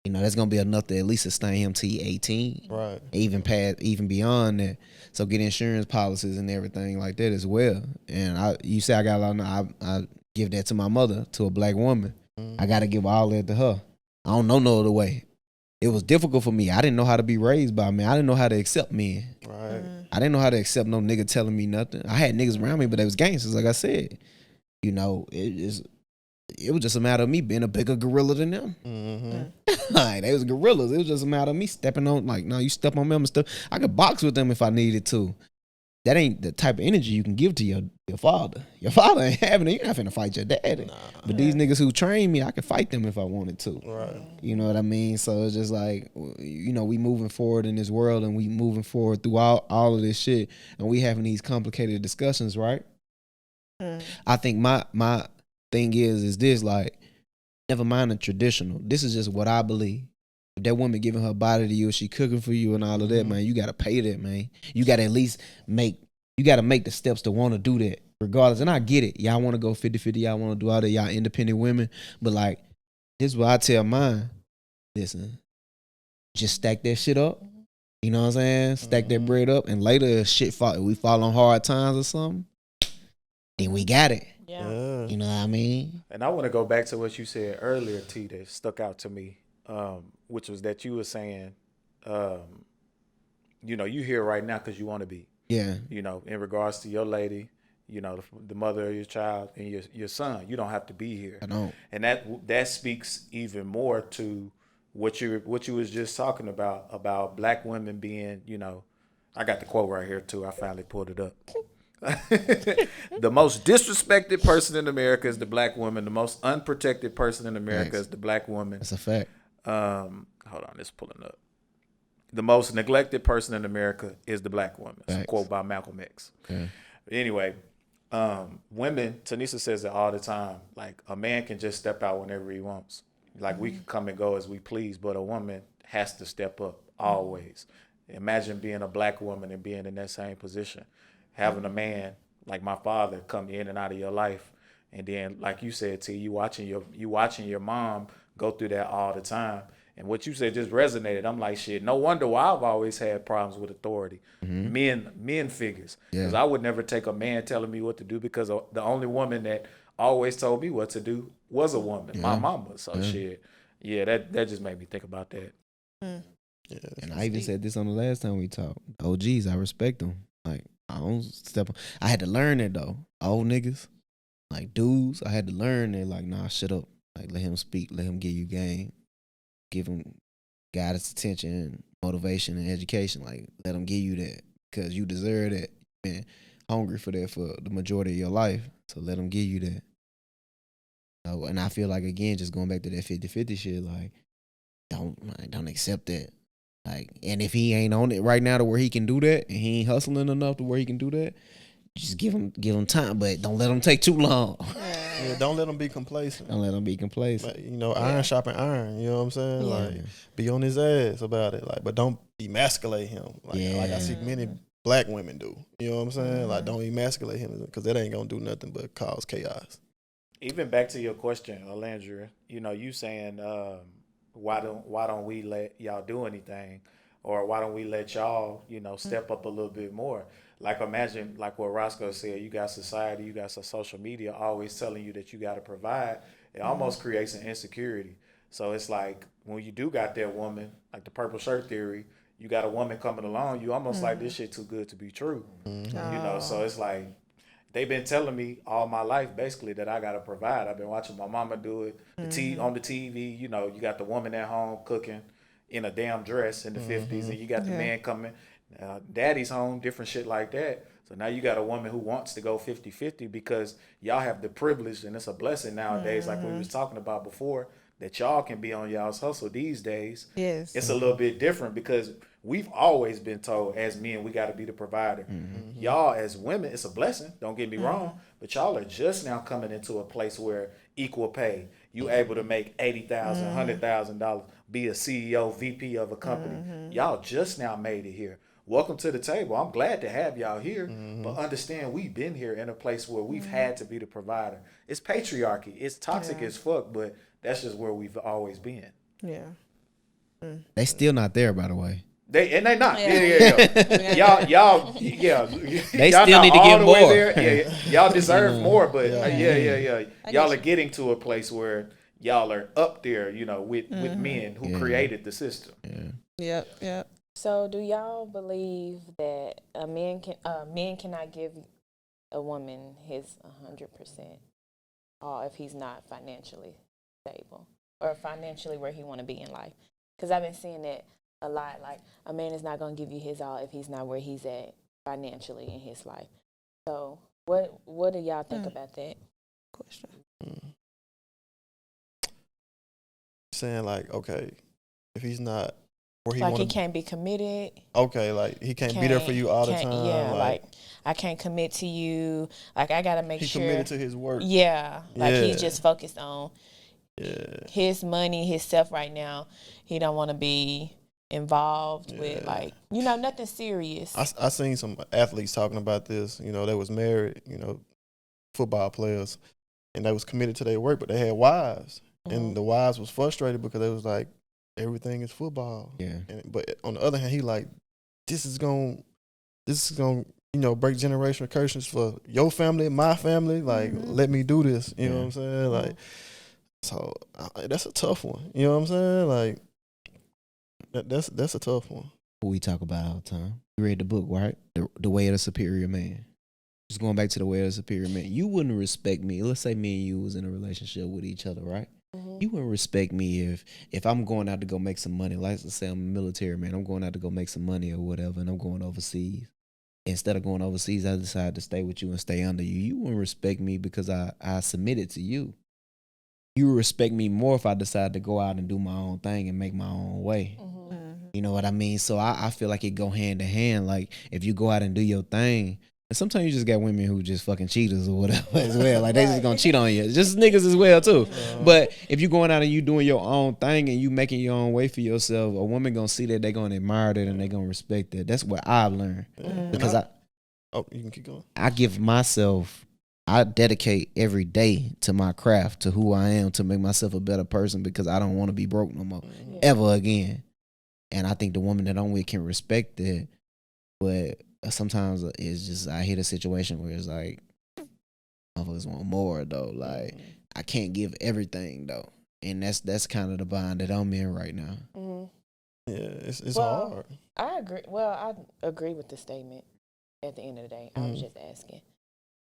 [SPEAKER 1] You know, that's gonna be enough to at least sustain him till he 18,
[SPEAKER 5] right?
[SPEAKER 1] Even beyond that. So get insurance policies and everything like that as well. And you say I got a lot. I give that to my mother, to a black woman. I gotta give all that to her. I don't know no other way. It was difficult for me. I didn't know how to be raised by men. I didn't know how to accept men.
[SPEAKER 5] Right.
[SPEAKER 1] I didn't know how to accept no nigga telling me nothing. I had niggas around me, but they was gangsters, like I said. You know, it was just a matter of me being a bigger gorilla than them. Like, they was gorillas. It was just a matter of me stepping on, like, no, you step on them and stuff. I could box with them if I needed to. That ain't the type of energy you can give to your father. Your father ain't having it. You're not finna fight your daddy. Nah. But these niggas who train me, I could fight them if I wanted to.
[SPEAKER 5] Right.
[SPEAKER 1] You know what I mean? So it's just like, you know, we moving forward in this world and we moving forward through all of this shit. And we having these complicated discussions, right? I think my thing is this, like, never mind the traditional. This is just what I believe. If that woman giving her body to you, she cooking for you and all of that, man, you got to pay that, man. You got to at least make the steps to want to do that regardless. And I get it. Y'all want to go 50-50. Y'all want to do all that. Y'all independent women. But, like, this is what I tell mine. Listen, just stack that shit up. You know what I'm saying? Stack that bread up. And later, if we fall on hard times or something, then we got it.
[SPEAKER 5] Yeah.
[SPEAKER 1] You know what I mean?
[SPEAKER 2] And I want to go back to what you said earlier, T, that stuck out to me, which was that you were saying, you know, you here right now because you want to be.
[SPEAKER 1] Yeah.
[SPEAKER 2] You know, in regards to your lady, you know, the mother of your child and your son, you don't have to be here.
[SPEAKER 1] I don't.
[SPEAKER 2] And that speaks even more to what you was just talking about black women being, you know, I got the quote right here too. I finally pulled it up. The most disrespected person in America is the black woman. The most unprotected person in America is the black woman.
[SPEAKER 1] That's a fact.
[SPEAKER 2] Hold on, it's pulling up. The most neglected person in America is the black woman. It's a quote by Malcolm X. Okay. Anyway, women, Tanisha says it all the time. Like, a man can just step out whenever he wants. Like, we can come and go as we please, but a woman has to step up always. Imagine being a black woman and being in that same position. Having a man like my father come in and out of your life, and then, like you said, T, you watching your mom go through that all the time. And what you said just resonated. I'm like, shit, no wonder why I've always had problems with authority. Men figures. Because I would never take a man telling me what to do, because the only woman that always told me what to do was a woman, my mama. So shit, that just made me think about that.
[SPEAKER 5] Yeah,
[SPEAKER 1] and I even said this on the last time we talked. OGs, I respect them. Like, I don't step on. I had to learn that though. Old niggas, like dudes, I had to learn that. Like, nah, shut up. Like, let him speak. Let him give you game. Give him guidance, attention, motivation, and education. Like, let him give you that, because you deserve that. You've been hungry for that for the majority of your life. So let him give you that. And I feel like, again, just going back to that 50-50 shit, like, don't accept that. Like, and if he ain't on it right now to where he can do that, and he ain't hustling enough to where he can do that, just give him time, but don't let him take too long.
[SPEAKER 5] Yeah, don't let him be complacent.
[SPEAKER 1] Don't let him be complacent.
[SPEAKER 5] Like, you know, iron sharpen iron. You know what I'm saying? Yeah. Like, be on his ass about it. Like, but don't emasculate him. Like I see many black women do. You know what I'm saying? Like, don't emasculate him, because that ain't gonna do nothing but cause chaos.
[SPEAKER 2] Even back to your question, Alandria, you know, you saying why don't we let y'all do anything, or why don't we let y'all, step up a little bit more? Like, imagine, like what Roscoe said, you got society, you got some social media always telling you that you got to provide. It almost creates an insecurity. So it's like when you do got that woman, like the purple shirt theory, you got a woman coming along, you almost like, this shit too good to be true. So it's like, they've been telling me all my life basically that I gotta provide. I've been watching my mama do it. On the TV, you got the woman at home cooking in a damn dress in the 50s, and you got the man coming, daddy's home, different shit like that. So now you got a woman who wants to go 50-50 because y'all have the privilege, and it's a blessing nowadays, like we was talking about before, that y'all can be on y'all's hustle these days.
[SPEAKER 3] Yes.
[SPEAKER 2] It's a little bit different because we've always been told as men we got to be the provider. Y'all as women, it's a blessing, don't get me wrong, but y'all are just now coming into a place where equal pay, you able to make $80,000, $100,000, be a CEO, VP of a company. Y'all just now made it here. Welcome to the table. I'm glad to have y'all here, but understand we've been here in a place where we've had to be the provider. It's patriarchy. It's toxic as fuck, but that's just where we've always been.
[SPEAKER 3] Yeah.
[SPEAKER 1] They still not there, by the way.
[SPEAKER 2] They not. Y'all,
[SPEAKER 1] They still need to get more.
[SPEAKER 2] Y'all deserve more, but y'all are getting to a place where y'all are up there, with men who created the system.
[SPEAKER 3] Yep.
[SPEAKER 4] So, do y'all believe that men cannot give a woman his 100% all if he's not financially stable or financially where he want to be in life? Because I've been seeing that a lot. Like, a man is not going to give you his all if he's not where he's at financially in his life. So, what do y'all think about that question?
[SPEAKER 5] Saying like, okay, if he's not where he
[SPEAKER 4] like he can't be committed.
[SPEAKER 5] Okay, like he can't be there for you all the time.
[SPEAKER 4] Yeah, like I can't commit to you. Like I gotta make sure
[SPEAKER 5] he's committed to his work.
[SPEAKER 4] Yeah, like he's just focused on his money, his stuff right now. He don't want to be involved with nothing serious.
[SPEAKER 5] I seen some athletes talking about this. They was married. Football players, and they was committed to their work, but they had wives, and the wives was frustrated because they was like, everything is football. Yeah. But on the other hand, he like, this is going break generational curses for your family, my family. Like, let me do this. You know what I'm saying? Like, so that's a tough one. You know what I'm saying? Like, that's a tough one.
[SPEAKER 1] We talk about all the time. You read the book, right? The Way of the Superior Man. Just going back to the Way of the Superior Man. You wouldn't respect me. Let's say me and you was in a relationship with each other, right? You wouldn't respect me if I'm going out to go make some money. Like, let's say I'm a military man. I'm going out to go make some money or whatever, and I'm going overseas. Instead of going overseas, I decide to stay with you and stay under you. You wouldn't respect me because I submitted to you. You would respect me more if I decide to go out and do my own thing and make my own way. You know what I mean? So I feel like it go hand in hand. Like, if you go out and do your thing, and sometimes you just got women who just fucking cheaters or whatever as well. Like, they just gonna cheat on you. Just niggas as well too. But if you going out and you doing your own thing and you making your own way for yourself, a woman gonna see that, they gonna admire that and they gonna respect that. That's what I've learned. Because
[SPEAKER 5] you can keep going.
[SPEAKER 1] I dedicate every day to my craft, to who I am, to make myself a better person, because I don't want to be broke no more, ever again. And I think the woman that I'm with can respect that. But sometimes it's just, I hit a situation where it's like, motherfuckers want more though. Like, I can't give everything though. And that's kind of the bind that I'm in right now.
[SPEAKER 5] Yeah, it's hard.
[SPEAKER 4] I agree. Well, I agree with the statement at the end of the day. I was just asking.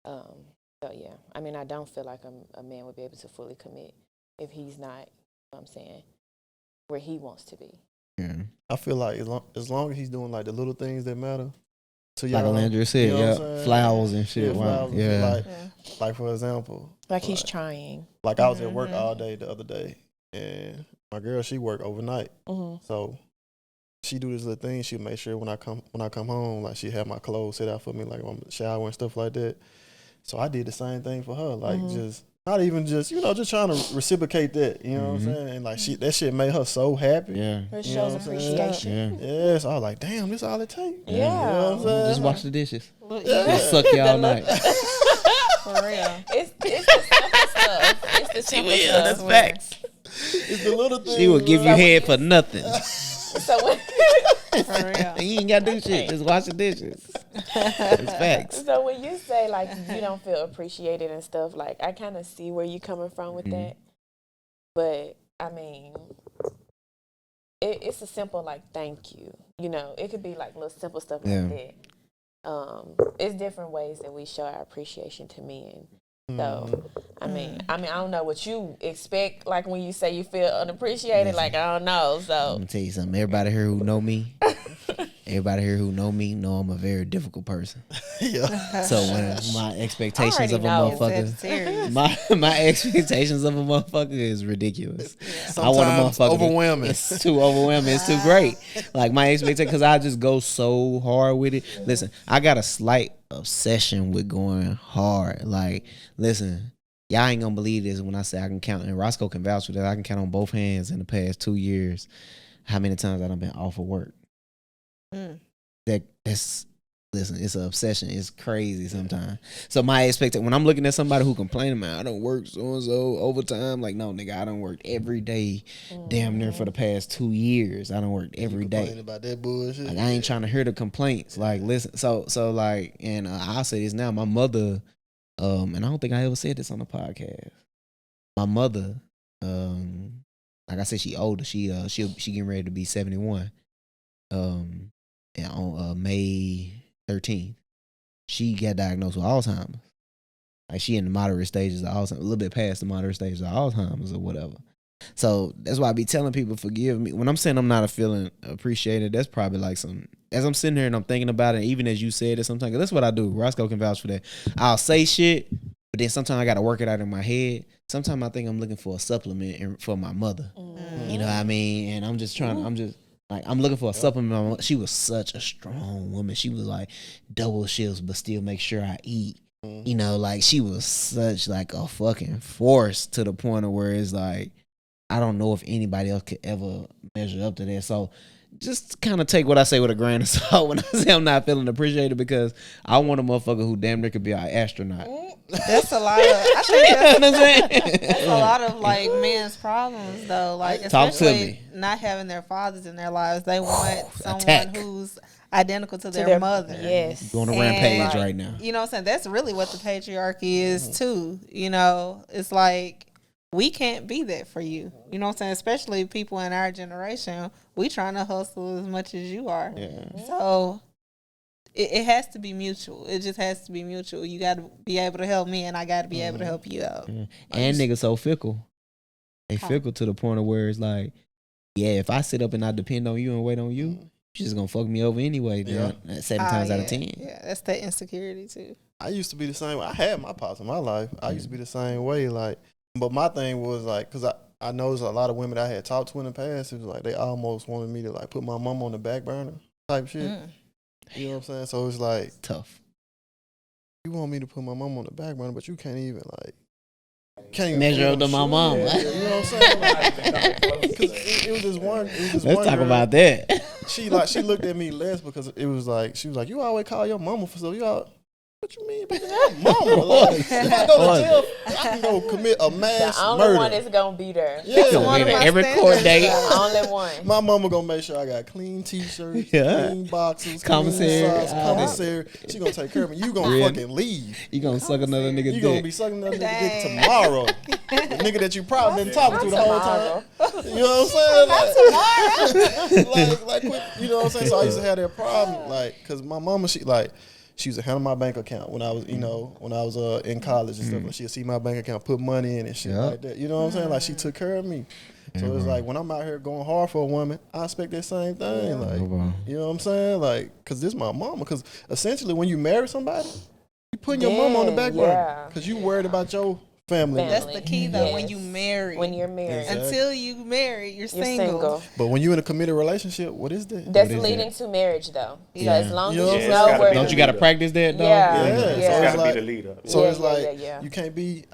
[SPEAKER 4] So yeah, I mean, I don't feel like a man would be able to fully commit if he's not, you know what I'm saying, where he wants to be.
[SPEAKER 5] Yeah. I feel like as long as he's doing like the little things that matter to y'all.
[SPEAKER 1] Like Alandria said, flowers and shit.
[SPEAKER 5] Like for example.
[SPEAKER 4] Like he's trying.
[SPEAKER 5] Like I was at work all day the other day, and my girl, she worked overnight. So she do this little thing. She make sure when I come home, like she have my clothes set out for me, like I'm shower and stuff like that. So I did the same thing for her, like just not even just just trying to reciprocate that, you know what I'm saying? And like that shit made her so happy. Yeah,
[SPEAKER 4] it shows appreciation.
[SPEAKER 5] Yeah, so I was like, damn, this all it takes.
[SPEAKER 4] Yeah,
[SPEAKER 5] you know what I'm saying?
[SPEAKER 1] Just wash the dishes. Just suck you all night.
[SPEAKER 4] For real, it's the simple stuff. It's the simple stuff.
[SPEAKER 1] That's facts.
[SPEAKER 5] It's the little things.
[SPEAKER 1] She will give you head for nothing.
[SPEAKER 4] So when,
[SPEAKER 3] For real.
[SPEAKER 1] You ain't got to do shit. Just wash the dishes. It's facts.
[SPEAKER 4] so when you say like you don't feel appreciated and stuff, like I kind of see where you coming from with that, but I mean, it's a simple like thank you. You know, it could be like little simple stuff like that. It's different ways that we show our appreciation to men. So, I mean, I don't know what you expect. Like when you say you feel unappreciated, like I don't know. So
[SPEAKER 1] I'm gonna tell you something. Everybody here who know me, know I'm a very difficult person.
[SPEAKER 5] Yeah.
[SPEAKER 1] So when my expectations of a
[SPEAKER 4] know.
[SPEAKER 1] motherfucker, my expectations of a motherfucker is ridiculous.
[SPEAKER 5] Sometimes
[SPEAKER 1] I want a motherfucker
[SPEAKER 5] overwhelming.
[SPEAKER 1] It's too overwhelming. It's too great. Like my expectation, because I just go so hard with it. Listen, I got a slight obsession with going hard. Like, listen, y'all ain't gonna believe this when I say I can count, and Roscoe can vouch for that. I can count on both hands in the past 2 years how many times I done been off of work. That's listen, it's an obsession. It's crazy sometimes. So my expectation when I'm looking at somebody who complaining, man, I don't work so and so overtime. Like, no, nigga, I don't work every day, damn near for the past 2 years. I don't work every day.
[SPEAKER 5] About that bullshit.
[SPEAKER 1] Like, I ain't trying to hear the complaints. Like, listen, so like, and I'll say this now. My mother, and I don't think I ever said this on the podcast. My mother, like I said, she older. She getting ready to be 71. And on May 13th, she got diagnosed with Alzheimer's. Like, she in the moderate stages of Alzheimer's, a little bit past the moderate stages of Alzheimer's or whatever. So that's why I be telling people, forgive me. When I'm saying I'm not feeling appreciated, that's probably like as I'm sitting here and I'm thinking about it, even as you said it sometimes, that's what I do. Roscoe can vouch for that. I'll say shit, but then sometimes I got to work it out in my head. Sometimes I think I'm looking for a supplement for my mother. You know what I mean? And I'm looking for a supplement. She was such a strong woman. She was like double shifts, but still make sure I eat. You know, like she was such like a fucking force to the point of where it's like, I don't know if anybody else could ever measure up to that. So just kind of take what I say with a grain of salt when I say I'm not feeling appreciated, because I want a motherfucker who damn near could be an astronaut.
[SPEAKER 3] That's a lot of, I think that's a lot of like men's problems though. Like, especially not having their fathers in their lives. They want someone who's identical to their mother.
[SPEAKER 4] Yes.
[SPEAKER 1] Going to rampage right now.
[SPEAKER 3] You know what I'm saying? That's really what the patriarchy is too. You know, it's like, we can't be that for you. You know what I'm saying? Especially people in our generation, we trying to hustle as much as you are. Yeah. So it has to be mutual. It just has to be mutual. You got to be able to help me, and I got to be able to help you out.
[SPEAKER 1] And niggas so fickle. They fickle to the point of where it's like, yeah, if I sit up and I depend on you and wait on you, you're just going to fuck me over anyway. Yeah. 7 times out of 10.
[SPEAKER 3] Yeah, that's that insecurity too.
[SPEAKER 5] I used to be the same way. I had my pops in my life. I used to be the same way. Like, but my thing was like, because I noticed a lot of women that I had talked to in the past, it was like they almost wanted me to like put my mom on the back burner type shit. You know what I'm saying? So it's like,
[SPEAKER 1] it's tough.
[SPEAKER 5] You want me to put my mom on the back burner, but you can't even
[SPEAKER 1] measure up to my mom.
[SPEAKER 5] Yeah, you know what I'm saying? Because it was just one.
[SPEAKER 1] Let's talk about that.
[SPEAKER 5] She looked at me less because it was like, she was like, you always call your mama for so you all. What you mean, baby? Mama, like, if I go to jail, I can go commit a mass
[SPEAKER 4] the only
[SPEAKER 5] murder.
[SPEAKER 4] One that's gonna be there.
[SPEAKER 5] Yeah,
[SPEAKER 1] every court date.
[SPEAKER 4] The only one.
[SPEAKER 5] My mama gonna make sure I got clean t-shirts, clean boxes,
[SPEAKER 1] commissary,
[SPEAKER 5] clean socks, commissary. She gonna take care of me. You gonna fucking leave.
[SPEAKER 1] You gonna suck another nigga dick.
[SPEAKER 5] You gonna be sucking another nigga dick tomorrow. The nigga that you probably been talking to the whole time. You know what I'm saying? Like, quick, you know what I'm saying? So I used to have that problem, like, cause my mama, she used to handle my bank account when I was, in college and stuff. Like, she'd see my bank account, put money in and shit like that. You know what I'm saying? Like, she took care of me. So it's like, when I'm out here going hard for a woman, I expect that same thing. Like, you know what I'm saying? Like, cause this my mama. Cause essentially, when you marry somebody, you putting your mama on the back burner. Cause you worried about your family.
[SPEAKER 3] That's the key though. When you marry,
[SPEAKER 4] you're married,
[SPEAKER 3] until you marry, you're single.
[SPEAKER 5] But when you're in a committed relationship, what is that?
[SPEAKER 4] That's leading to marriage though. So as long as you
[SPEAKER 2] know
[SPEAKER 4] where,
[SPEAKER 1] don't you got to practice that though?
[SPEAKER 2] Yeah. So it's got to be the leader.
[SPEAKER 5] So it's like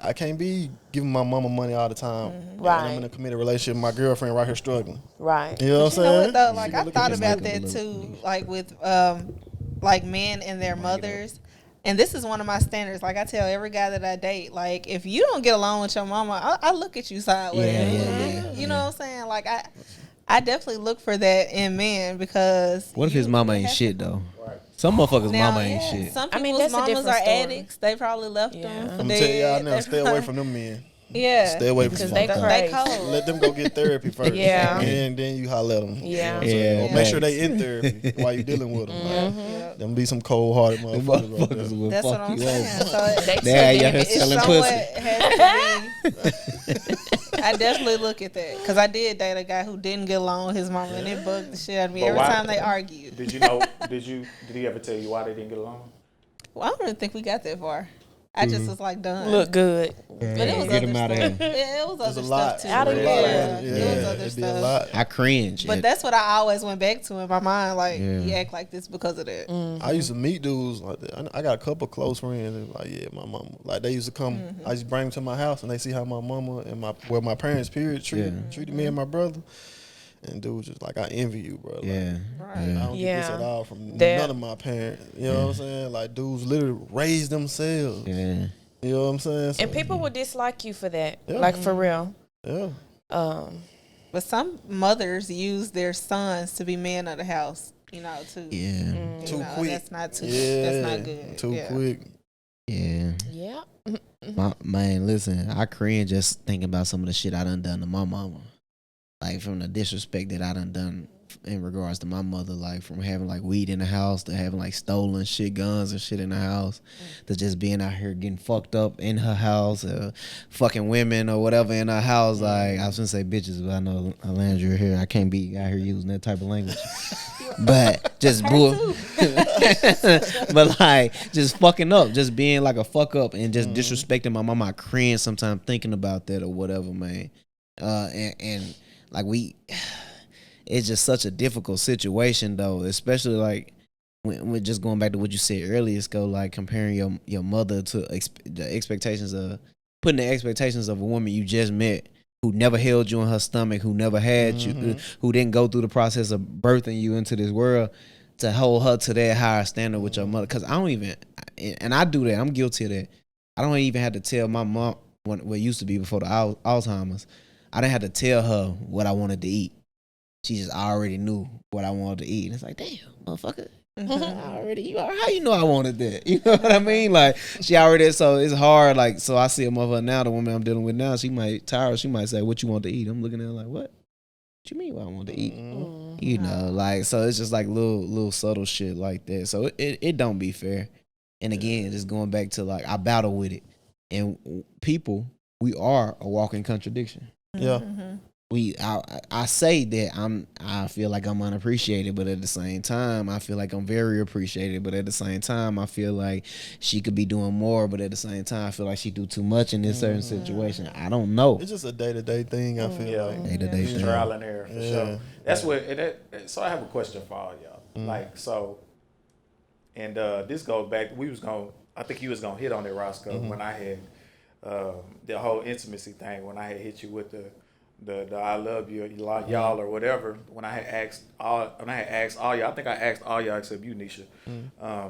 [SPEAKER 5] I can't be giving my mama money all the time.
[SPEAKER 4] Right.
[SPEAKER 5] I'm in a committed relationship. My girlfriend right here struggling.
[SPEAKER 4] Right.
[SPEAKER 5] You know what I'm saying?
[SPEAKER 3] You know what though? Like, I thought about that too. Like with like men and their mothers. And this is one of my standards. Like I tell every guy that I date, like if you don't get along with your mama, I look at you sideways. You know what I'm saying? Like I definitely look for that in men because.
[SPEAKER 1] What if his mama ain't shit though? Right. Some motherfuckers' mama ain't shit.
[SPEAKER 3] Some people's mamas are addicts. They probably left them for dead.
[SPEAKER 5] I'm gonna tell y'all now, stay away from them men.
[SPEAKER 3] Yeah.
[SPEAKER 5] Stay away from them.
[SPEAKER 4] They cold.
[SPEAKER 5] Let them go get therapy first. And then you holler at them.
[SPEAKER 4] Yeah.
[SPEAKER 5] Make sure they in therapy while you dealing with them. Like, them be some cold-hearted motherfuckers.
[SPEAKER 3] That's what I'm saying. So
[SPEAKER 1] it's selling
[SPEAKER 3] pussy. I definitely look at that because I did date a guy who didn't get along with his mama and it bugged the shit out of me every time they argued.
[SPEAKER 2] Did you know? Did he ever tell you why they didn't get along?
[SPEAKER 3] Well, I don't really think we got that far. I just was like done.
[SPEAKER 4] Look good.
[SPEAKER 3] But it was
[SPEAKER 1] get
[SPEAKER 3] other
[SPEAKER 1] him out of
[SPEAKER 3] stuff.
[SPEAKER 1] here.
[SPEAKER 3] Yeah, it was other
[SPEAKER 5] lot.
[SPEAKER 3] stuff too.
[SPEAKER 4] Out of here.
[SPEAKER 3] It was other stuff.
[SPEAKER 1] I cringe.
[SPEAKER 3] But that's what I always went back to in my mind. Like, you act like this because of that.
[SPEAKER 4] Mm-hmm.
[SPEAKER 5] I used to meet dudes like that. I got a couple close friends and like, yeah, my mama. Like they used to come. I used to bring them to my house and they see how my mama and my parents treated me and my brother. And dude was just like, I envy you, bro. Like, I don't get this at all from none of my parents. You know what I'm saying? Like dudes literally raised themselves.
[SPEAKER 1] Yeah.
[SPEAKER 5] You know what I'm saying? So,
[SPEAKER 4] and people would dislike you for that. Like for real.
[SPEAKER 5] Yeah.
[SPEAKER 3] But some mothers use their sons to be men of the house, too.
[SPEAKER 1] Yeah.
[SPEAKER 5] Too quick.
[SPEAKER 3] That's not that's not good.
[SPEAKER 5] Too quick.
[SPEAKER 1] Yeah.
[SPEAKER 4] Yeah.
[SPEAKER 1] Man, listen, I cringe just thinking about some of the shit I done to my mama. Like from the disrespect that I done in regards to my mother, like from having like weed in the house to having like stolen shit, guns and shit in the house, to just being out here getting fucked up in her house, fucking women or whatever in her house. Like I was gonna say bitches, but I know Alandria here, I can't be out here using that type of language. But just but like just fucking up, just being like a fuck up and just disrespecting my mama. I cringe sometimes thinking about that or whatever, man. And like it's just such a difficult situation though, especially like when we're just going back to what you said earlier, Sco, like comparing your mother to the expectations of putting the expectations of a woman you just met, who never held you in her stomach, who never had you, who didn't go through the process of birthing you into this world, to hold her to that higher standard with your mother. Because I don't even, and I do that, I'm guilty of that. I don't even have to tell my mom what it used to be before the Alzheimer's. I didn't have to tell her what I wanted to eat. She just already knew what I wanted to eat. And it's like, damn, motherfucker. How you know I wanted that? You know what I mean? Like, she already, so it's hard. Like, so I see a motherfucker now, the woman I'm dealing with now, she might say, what you want to eat? I'm looking at her like, what you mean what I want to eat? You know, like, so it's just like little subtle shit like that. So it don't be fair. And again, just going back to like, I battle with it. And people, we are a walking contradiction.
[SPEAKER 5] Yeah.
[SPEAKER 1] I say that I feel like I'm unappreciated, but at the same time I feel like I'm very appreciated, but at the same time I feel like she could be doing more, but at the same time I feel like she do too much in this certain situation. I don't know.
[SPEAKER 5] It's just a day-to-day thing. I feel like
[SPEAKER 1] day-to-day thing.
[SPEAKER 2] Trial and error for sure. That's what. So I have a question for all y'all. Like so, and this goes back. I think you was gonna hit on it, Roscoe, when I had the whole intimacy thing. When I had hit you with the I love you, y'all or whatever. When I had asked all y'all, I think I asked all y'all except you, Nisha.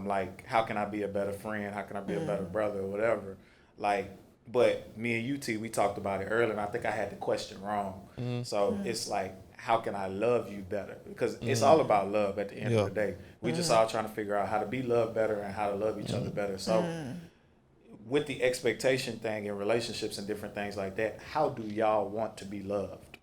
[SPEAKER 2] Like, how can I be a better friend? How can I be a better brother or whatever? Like, but me and you, T, we talked about it earlier, and I think I had the question wrong. So it's like, how can I love you better? Because it's all about love at the end of the day. We just all trying to figure out how to be loved better and how to love each other better. So with the expectation thing in relationships and different things like that, how do y'all want to be loved?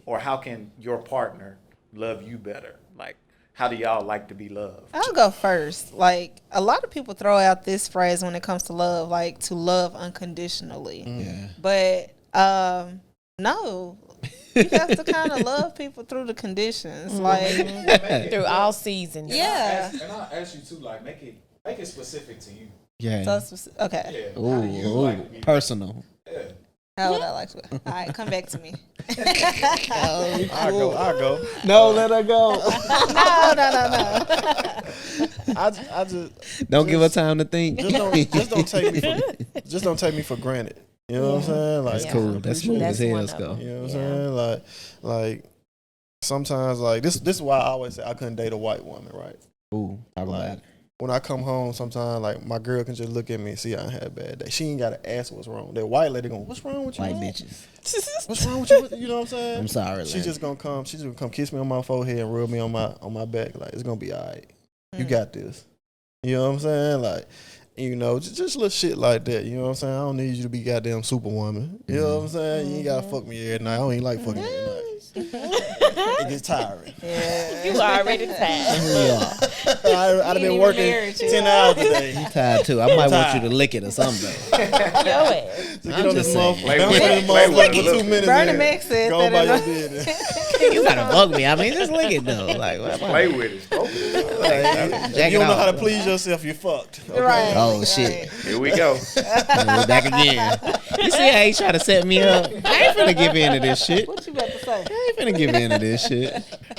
[SPEAKER 2] Or how can your partner love you better? Like, how do y'all like to be loved?
[SPEAKER 3] I'll go first. Like, a lot of people throw out this phrase when it comes to love, like to love unconditionally.
[SPEAKER 1] Yeah.
[SPEAKER 3] But no. You have to kind of love people through the conditions, like
[SPEAKER 4] through all seasons.
[SPEAKER 3] Yeah.
[SPEAKER 2] And I'll ask you too, like, make it specific to you.
[SPEAKER 1] Yeah.
[SPEAKER 3] So okay.
[SPEAKER 2] Yeah.
[SPEAKER 1] Ooh, personal.
[SPEAKER 2] Yeah.
[SPEAKER 3] How would I like to? All right, come back to me.
[SPEAKER 5] I'll go.
[SPEAKER 1] No, let her go.
[SPEAKER 3] No.
[SPEAKER 5] I just
[SPEAKER 1] don't give her time to think.
[SPEAKER 5] Just don't take me for granted. You know what I'm saying? Like,
[SPEAKER 1] that's cool. That's smooth as hell. Let's go.
[SPEAKER 5] You know what I'm saying? Like sometimes, like this is why I always say I couldn't date a white woman, right?
[SPEAKER 1] Ooh, talk about it.
[SPEAKER 5] when I come home, sometimes like my girl can just look at me and see I had a bad day. She ain't gotta ask what's wrong. That white lady going, what's wrong with you?
[SPEAKER 1] White bitches.
[SPEAKER 5] What's wrong with you? You know what I'm saying?
[SPEAKER 1] I'm sorry.
[SPEAKER 5] She's just gonna come kiss me on my forehead and rub me on my back. Like, it's gonna be all right. You got this. You know what I'm saying? Like, you know, just little shit like that. You know what I'm saying? I don't need you to be goddamn superwoman. You know what I'm saying? You ain't gotta fuck me every night. I don't even like fucking every night. It gets tiring.
[SPEAKER 4] Yeah. You already tired.
[SPEAKER 5] I've been working 10 hours today.
[SPEAKER 1] You tired too. I might want you to lick it or something.
[SPEAKER 4] Yo ass.
[SPEAKER 5] So get on this motherfucker.
[SPEAKER 2] Play with
[SPEAKER 5] For 2 minutes.
[SPEAKER 3] Bernie Mac said
[SPEAKER 5] go
[SPEAKER 3] that.
[SPEAKER 5] by your business.
[SPEAKER 1] You gotta bug me. I mean, just lick it though. Like, what?
[SPEAKER 2] Play with it. Stroke it.
[SPEAKER 5] Like, you don't know how to please yourself, you're fucked. Okay?
[SPEAKER 3] Right.
[SPEAKER 1] Oh shit.
[SPEAKER 2] Here we go.
[SPEAKER 1] We're back again. You see how he trying to set me up? I ain't finna give in to this shit.
[SPEAKER 3] What you about to say?
[SPEAKER 1] I ain't finna give in to this shit.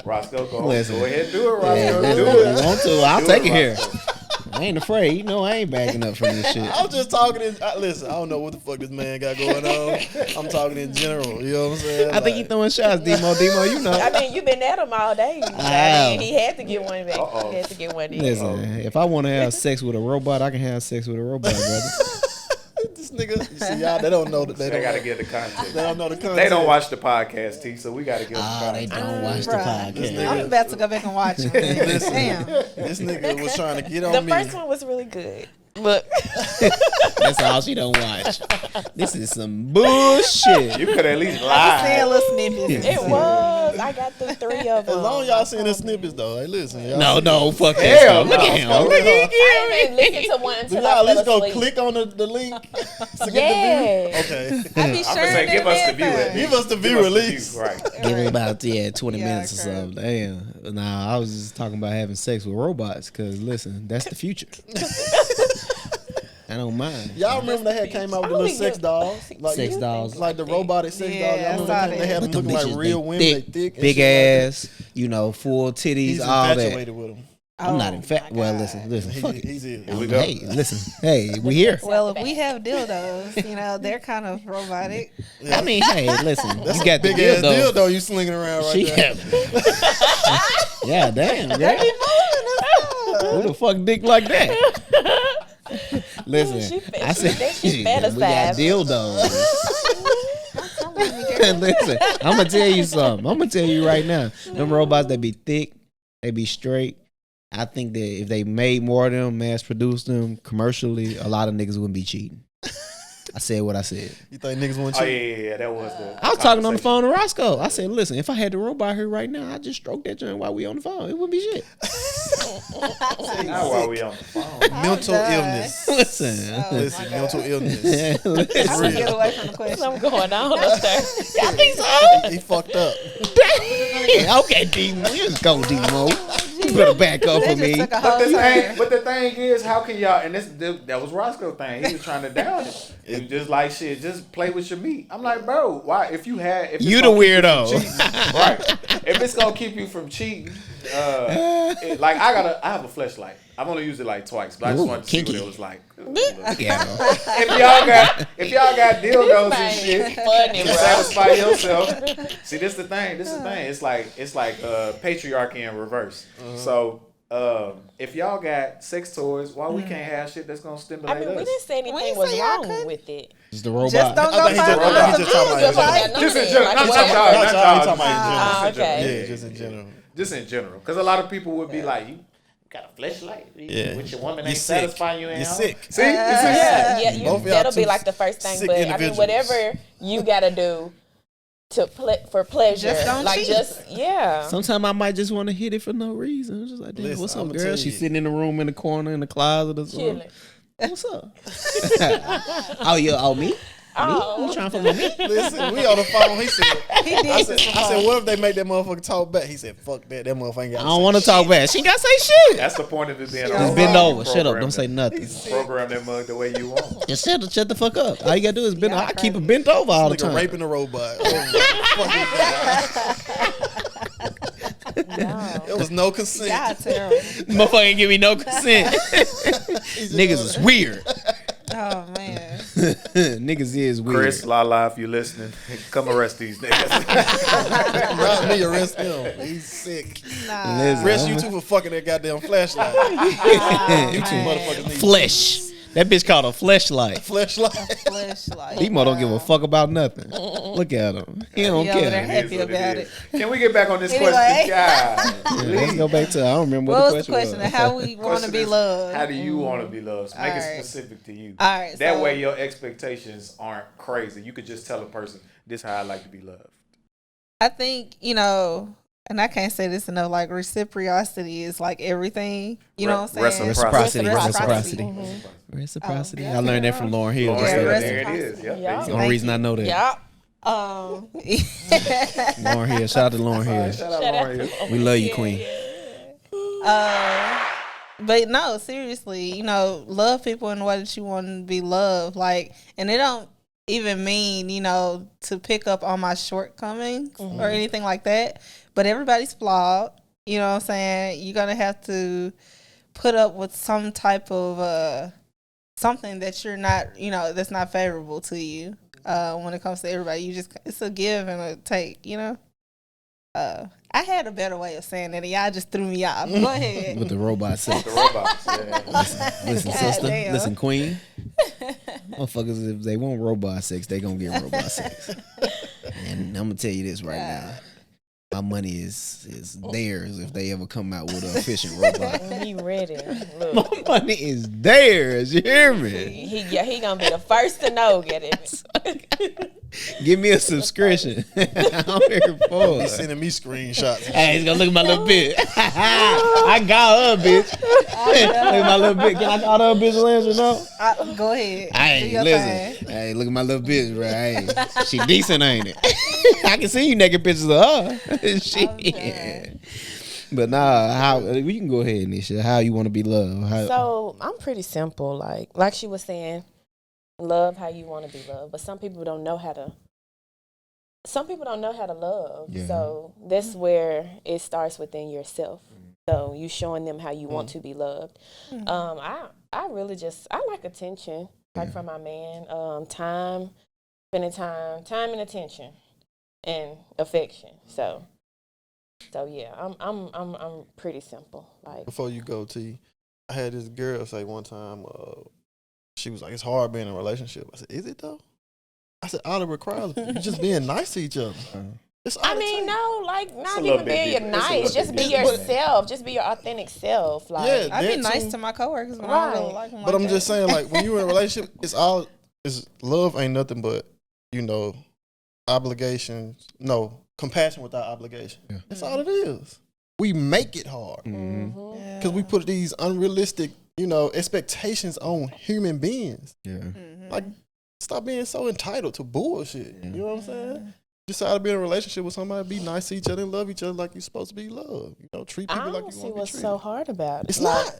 [SPEAKER 2] Roscoe, go ahead and do it,
[SPEAKER 1] Yeah,
[SPEAKER 2] Roscoe.
[SPEAKER 1] listen,
[SPEAKER 2] Do
[SPEAKER 1] if
[SPEAKER 2] it.
[SPEAKER 1] you want to, I'll
[SPEAKER 2] Do
[SPEAKER 1] take
[SPEAKER 2] it,
[SPEAKER 1] it here.
[SPEAKER 2] Roscoe.
[SPEAKER 1] I ain't afraid. You know I ain't backing up from this shit.
[SPEAKER 5] I was just talking listen, I don't know what the fuck this man got going on. I'm talking in general. You know what I'm saying?
[SPEAKER 1] I think he throwing shots, Demo, you know.
[SPEAKER 4] I mean, you've been at him all day. I mean, he had to get one back.
[SPEAKER 2] Uh-oh.
[SPEAKER 4] He had to get one in.
[SPEAKER 1] Listen, if I want to have sex with a robot, I can have sex with a robot, brother.
[SPEAKER 5] This nigga, you see, y'all, they don't know that
[SPEAKER 2] They got to get the context.
[SPEAKER 5] They don't know the content.
[SPEAKER 2] They don't watch the podcast, T, so we got to give them
[SPEAKER 1] They
[SPEAKER 2] context.
[SPEAKER 1] don't watch the podcast.
[SPEAKER 3] I'm about to go back and watch it. Damn.
[SPEAKER 5] This nigga was trying to get on
[SPEAKER 4] The
[SPEAKER 5] me.
[SPEAKER 4] first one was really good. Look.
[SPEAKER 1] That's all she don't watch. This is some bullshit.
[SPEAKER 2] You could at least
[SPEAKER 3] I
[SPEAKER 2] lie.
[SPEAKER 3] see little snippets.
[SPEAKER 4] It was. I got the 3 of them.
[SPEAKER 5] As long as y'all seen the snippets though, hey, listen. Y'all
[SPEAKER 1] No, fuck that
[SPEAKER 2] Hell
[SPEAKER 1] stuff. Look
[SPEAKER 2] no.
[SPEAKER 1] at him.
[SPEAKER 5] Oh,
[SPEAKER 1] Look at him.
[SPEAKER 4] I didn't listen to one
[SPEAKER 5] Do
[SPEAKER 4] until
[SPEAKER 5] y'all
[SPEAKER 4] I
[SPEAKER 5] at least
[SPEAKER 4] fell
[SPEAKER 5] go
[SPEAKER 4] asleep.
[SPEAKER 5] click on the link to get
[SPEAKER 4] Yeah.
[SPEAKER 5] the view? Okay.
[SPEAKER 3] I be
[SPEAKER 2] I'm going to say, give us the view at least.
[SPEAKER 5] Give us the view at least.
[SPEAKER 2] Right.
[SPEAKER 1] Give it about 20 minutes or
[SPEAKER 3] correct.
[SPEAKER 1] something. Damn. Nah, I was just talking about having sex with robots because listen, that's the future. I don't mind.
[SPEAKER 5] Y'all remember they had came out with the little sex dolls? Like,
[SPEAKER 1] Sex dolls.
[SPEAKER 5] Like the robotic sex dolls. Y'all
[SPEAKER 3] Yeah,
[SPEAKER 5] remember
[SPEAKER 3] I saw
[SPEAKER 5] they had them
[SPEAKER 1] But them
[SPEAKER 5] looking like
[SPEAKER 1] bitches,
[SPEAKER 5] real
[SPEAKER 1] they
[SPEAKER 5] women. They
[SPEAKER 1] thick,
[SPEAKER 5] thick. and
[SPEAKER 1] big
[SPEAKER 5] shit like that.
[SPEAKER 1] ass, full titties,
[SPEAKER 5] He's
[SPEAKER 1] all
[SPEAKER 5] infatuated
[SPEAKER 1] that.
[SPEAKER 5] with them.
[SPEAKER 1] I'm not
[SPEAKER 3] Oh,
[SPEAKER 1] in fact.
[SPEAKER 3] my
[SPEAKER 1] Well,
[SPEAKER 3] God.
[SPEAKER 1] listen. Fuck it.
[SPEAKER 5] He's in.
[SPEAKER 2] Here we go.
[SPEAKER 1] Hey, listen. Hey, we here.
[SPEAKER 3] Well, if we have dildos, they're kind of robotic.
[SPEAKER 1] I mean, hey, listen.
[SPEAKER 5] That's
[SPEAKER 1] you
[SPEAKER 5] a
[SPEAKER 1] got the
[SPEAKER 5] big ass
[SPEAKER 1] dildo.
[SPEAKER 5] dildo you slinging around right
[SPEAKER 1] She
[SPEAKER 5] there.
[SPEAKER 1] yeah, damn, girl. Who the fuck dick like that? Listen,
[SPEAKER 4] She
[SPEAKER 1] I said
[SPEAKER 4] she
[SPEAKER 1] we got
[SPEAKER 4] fantasized.
[SPEAKER 1] dildos. Listen, I'm gonna tell you something. I'm gonna tell you right now. Them robots that be thick, they be straight. I think that if they made more of them, mass produced them commercially, a lot of niggas wouldn't be cheating. I said what I said.
[SPEAKER 5] You think niggas want
[SPEAKER 2] Oh,
[SPEAKER 5] you?
[SPEAKER 2] yeah, that was the
[SPEAKER 1] I was talking on the phone to Roscoe. I said, listen, if I had the robot here right now, I'd just stroke that joint while we on the phone. It wouldn't be shit.
[SPEAKER 2] Now while we on the phone.
[SPEAKER 5] Mental illness.
[SPEAKER 1] Listen.
[SPEAKER 5] Listen, mental illness.
[SPEAKER 3] I would get away from the question.
[SPEAKER 4] I'm going on up there.
[SPEAKER 1] I think so.
[SPEAKER 5] He fucked up.
[SPEAKER 1] Okay, Demo. Let's go, Demo. You better back up for
[SPEAKER 3] That
[SPEAKER 1] me.
[SPEAKER 3] just took a whole turn.
[SPEAKER 2] But the thing is, how can y'all? And that was Roscoe thing. He was trying to down it. He was just like shit. Just play with your meat. I'm like, bro, why? If
[SPEAKER 1] You the
[SPEAKER 2] weirdo,
[SPEAKER 1] weirdo.
[SPEAKER 2] right? If it's gonna keep you from cheating, like I have a fleshlight. I've only used it like twice, but I just
[SPEAKER 1] Ooh,
[SPEAKER 2] wanted to see
[SPEAKER 1] kinky.
[SPEAKER 2] what it was like.
[SPEAKER 1] Yeah.
[SPEAKER 2] If y'all got dildos and shit,
[SPEAKER 4] Funny,
[SPEAKER 2] to
[SPEAKER 4] bro.
[SPEAKER 2] satisfy yourself. See, this the thing. It's like patriarchy in reverse. So if y'all got sex toys, why we can't have shit that's gonna
[SPEAKER 4] I
[SPEAKER 2] stimulate
[SPEAKER 4] mean, we
[SPEAKER 2] us?
[SPEAKER 4] didn't say
[SPEAKER 3] We
[SPEAKER 4] anything
[SPEAKER 3] ain't
[SPEAKER 4] was
[SPEAKER 3] say y'all
[SPEAKER 4] wrong
[SPEAKER 3] couldn't.
[SPEAKER 4] with it.
[SPEAKER 1] Just the robot.
[SPEAKER 3] Just don't
[SPEAKER 5] I
[SPEAKER 3] go
[SPEAKER 5] think he
[SPEAKER 3] find
[SPEAKER 5] just-
[SPEAKER 3] out.
[SPEAKER 5] he just talking about it.
[SPEAKER 2] Just in general. Not
[SPEAKER 5] Not
[SPEAKER 2] y'all.
[SPEAKER 5] y'all. He talking about
[SPEAKER 4] Ah,
[SPEAKER 5] in general.
[SPEAKER 4] okay.
[SPEAKER 5] Yeah, just in general.
[SPEAKER 2] Just in general, because a lot of people would be like, "You got a fleshlight?
[SPEAKER 5] Yeah.
[SPEAKER 2] With your woman
[SPEAKER 5] You
[SPEAKER 2] ain't
[SPEAKER 5] sick.
[SPEAKER 2] satisfying you."
[SPEAKER 5] You sick.
[SPEAKER 2] See,
[SPEAKER 4] Yeah,
[SPEAKER 5] Both of y'all
[SPEAKER 4] that'll be
[SPEAKER 5] two
[SPEAKER 4] like the first thing.
[SPEAKER 5] sick
[SPEAKER 4] But I mean,
[SPEAKER 5] individuals.
[SPEAKER 4] whatever you gotta do for pleasure,
[SPEAKER 3] Just don't cheat.
[SPEAKER 4] yeah.
[SPEAKER 1] Sometimes I might just want to hit it for no reason. I'm just like, damn,
[SPEAKER 5] Listen,
[SPEAKER 1] what's
[SPEAKER 5] I'ma
[SPEAKER 1] up,
[SPEAKER 5] tell
[SPEAKER 1] girl?
[SPEAKER 5] you.
[SPEAKER 1] She's sitting in the room in the corner in the closet or something.
[SPEAKER 4] Chilling.
[SPEAKER 1] What's up? Oh, me?
[SPEAKER 4] Oh,
[SPEAKER 1] You trying to fuck with me?
[SPEAKER 5] Listen, we on the phone. He said,
[SPEAKER 3] He did.
[SPEAKER 5] I said, what if they make that motherfucker talk back? He said, fuck that. That motherfucker ain't got
[SPEAKER 1] I don't want to talk back. She ain't got to say shit.
[SPEAKER 2] that's the point of it being.
[SPEAKER 3] Just
[SPEAKER 2] a
[SPEAKER 1] Bend
[SPEAKER 2] robot.
[SPEAKER 1] over. Shut up. Don't say nothing.
[SPEAKER 2] Program that mug the way you want.
[SPEAKER 1] Just shut the fuck up. All you got to do is bend.
[SPEAKER 3] Y'all
[SPEAKER 1] I keep
[SPEAKER 3] crazy.
[SPEAKER 1] it bent over all the
[SPEAKER 5] Nigga
[SPEAKER 1] time.
[SPEAKER 5] raping a robot. Oh,
[SPEAKER 4] no.
[SPEAKER 5] there was no consent.
[SPEAKER 3] God, terrible.
[SPEAKER 1] Motherfucker ain't give me no consent. Niggas is weird.
[SPEAKER 3] Oh man.
[SPEAKER 1] Niggas is weird.
[SPEAKER 2] Chris, Lala, if you listening, come arrest these niggas.
[SPEAKER 5] Not me, arrest him. He's sick.
[SPEAKER 3] Nah.
[SPEAKER 5] Arrest you two for fucking that goddamn flashlight. You two motherfuckers need
[SPEAKER 1] Flesh. That bitch called a fleshlight.
[SPEAKER 5] flashlight.
[SPEAKER 1] Demo don't give a fuck about nothing. Look at him. He don't
[SPEAKER 3] They're
[SPEAKER 1] care.
[SPEAKER 3] happy about it.
[SPEAKER 2] Can we get back on this
[SPEAKER 3] Anyway.
[SPEAKER 2] question?
[SPEAKER 1] Yeah,
[SPEAKER 2] God,
[SPEAKER 1] let's go back to. I don't remember
[SPEAKER 3] What
[SPEAKER 1] what
[SPEAKER 3] was
[SPEAKER 1] the
[SPEAKER 3] the question? How we want to be loved?
[SPEAKER 2] How do you want to be loved? So make
[SPEAKER 3] All
[SPEAKER 2] it
[SPEAKER 3] right.
[SPEAKER 2] specific to you.
[SPEAKER 3] All right,
[SPEAKER 2] That
[SPEAKER 3] so-
[SPEAKER 2] way your expectations aren't crazy. You could just tell a person, this is how I like to be loved.
[SPEAKER 3] I think, and I can't say this enough, like reciprocity is like everything. You know what I'm saying?
[SPEAKER 1] Reciprocity.
[SPEAKER 3] Reciprocity.
[SPEAKER 1] Reciprocity.
[SPEAKER 3] Oh,
[SPEAKER 1] I learned that from Lauren Hill.
[SPEAKER 2] Lauren
[SPEAKER 1] just
[SPEAKER 2] Hill,
[SPEAKER 1] the other
[SPEAKER 2] there
[SPEAKER 1] day.
[SPEAKER 2] it is. Yep.
[SPEAKER 4] Yeah.
[SPEAKER 1] That's the only reason I know that.
[SPEAKER 4] Yeah.
[SPEAKER 1] Lauren Hill. Shout out to Lauren Hill.
[SPEAKER 2] Shout out Lauren Hill.
[SPEAKER 1] We love you, Queen.
[SPEAKER 3] But no, seriously, love people in the way that you want to be loved. Like, and it don't even mean, to pick up on my shortcomings or anything like that. But everybody's flawed. You know what I'm saying? You're going to have to put up with some type of something that you're not, that's not favorable to you when it comes to everybody. It's a give and a take, I had a better way of saying it, and y'all just threw me off. Go ahead.
[SPEAKER 1] With the robot sex.
[SPEAKER 2] The robots. Yeah.
[SPEAKER 1] Listen,
[SPEAKER 3] God
[SPEAKER 1] sister.
[SPEAKER 3] damn.
[SPEAKER 1] Listen, Queen. Motherfuckers, if they want robot sex, they gonna get robot sex. And I'm gonna tell you this right now. My money is theirs if they ever come out with an efficient robot.
[SPEAKER 4] He ready. Look.
[SPEAKER 1] My money is theirs. You hear me?
[SPEAKER 4] He gonna be the first to know. Get it?
[SPEAKER 1] Give me a subscription. I'm here for
[SPEAKER 5] He's
[SPEAKER 1] it.
[SPEAKER 5] sending me screenshots.
[SPEAKER 1] Hey, he's gonna look at my little bitch. I got her, bitch. Look at my little bitch. Can I call her a bitch, Landry? No?
[SPEAKER 3] Go ahead. Do
[SPEAKER 1] Hey,
[SPEAKER 3] your
[SPEAKER 1] listen.
[SPEAKER 3] thing.
[SPEAKER 1] Hey, look at my little bitch, bro. Hey, she decent, ain't it? I can see you naked pictures of her. Shit. But nah, we can go ahead, Neshia. How you want to be loved?
[SPEAKER 4] So I'm pretty simple. Like she was saying, love how you want to be loved. But some people don't know how to. Some people don't know how to love.
[SPEAKER 1] Yeah.
[SPEAKER 4] So that's where it starts within yourself. So you showing them how you want to be loved. I really I like attention, like from my man. Time, spending time and attention, and affection. So yeah, I'm pretty simple. Like
[SPEAKER 5] Before you go, T, I had this girl say one time, she was like, it's hard being in a relationship. I said, is it though? I said, all it requires is just being nice to each other. It's all
[SPEAKER 4] I
[SPEAKER 5] it
[SPEAKER 4] mean,
[SPEAKER 5] takes.
[SPEAKER 4] no, like
[SPEAKER 2] a
[SPEAKER 4] not
[SPEAKER 2] little
[SPEAKER 4] even
[SPEAKER 2] bit
[SPEAKER 4] being
[SPEAKER 2] different. It's a
[SPEAKER 4] nice.
[SPEAKER 2] little
[SPEAKER 4] Just
[SPEAKER 2] bit
[SPEAKER 4] be
[SPEAKER 2] different.
[SPEAKER 4] yourself. Just be your authentic self. Like
[SPEAKER 5] Yeah,
[SPEAKER 3] I be
[SPEAKER 5] that
[SPEAKER 3] nice
[SPEAKER 5] too.
[SPEAKER 3] to my coworkers when I don't really
[SPEAKER 4] Right.
[SPEAKER 3] like them.
[SPEAKER 5] But I'm just saying, like, when you're in a relationship, it's love ain't nothing but, obligations. No, compassion without obligation.
[SPEAKER 1] Yeah.
[SPEAKER 5] That's all it is. We make it hard
[SPEAKER 1] Mm-hmm.
[SPEAKER 5] because we put these unrealistic, expectations on human beings.
[SPEAKER 1] Yeah.
[SPEAKER 5] Like, stop being so entitled to bullshit. You know what I'm saying? Decide to be in a relationship with somebody, be nice to each other, and love each other like you're supposed to be loved. Treat people
[SPEAKER 4] I
[SPEAKER 5] like
[SPEAKER 4] don't
[SPEAKER 5] you
[SPEAKER 4] see
[SPEAKER 5] want to be
[SPEAKER 4] what's
[SPEAKER 5] treated.
[SPEAKER 4] so hard about it.
[SPEAKER 5] It's
[SPEAKER 4] Like,
[SPEAKER 5] not.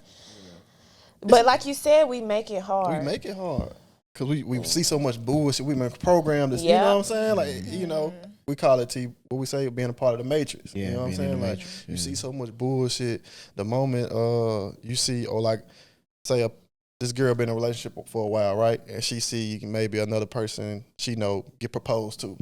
[SPEAKER 4] But like you said, we make it hard.
[SPEAKER 5] We make it hard because we see so much bullshit. We've been programmed this. You
[SPEAKER 4] Yeah.
[SPEAKER 5] know what I'm saying? Like, we call it what we say being a part of the matrix.
[SPEAKER 1] Yeah,
[SPEAKER 5] You know what I'm
[SPEAKER 1] being in
[SPEAKER 5] saying?
[SPEAKER 1] the
[SPEAKER 5] Like,
[SPEAKER 1] matrix,
[SPEAKER 5] you
[SPEAKER 1] yeah.
[SPEAKER 5] see so much bullshit. The moment you see, or like, say this girl been in a relationship for a while, right? And she see maybe another person she know get proposed to.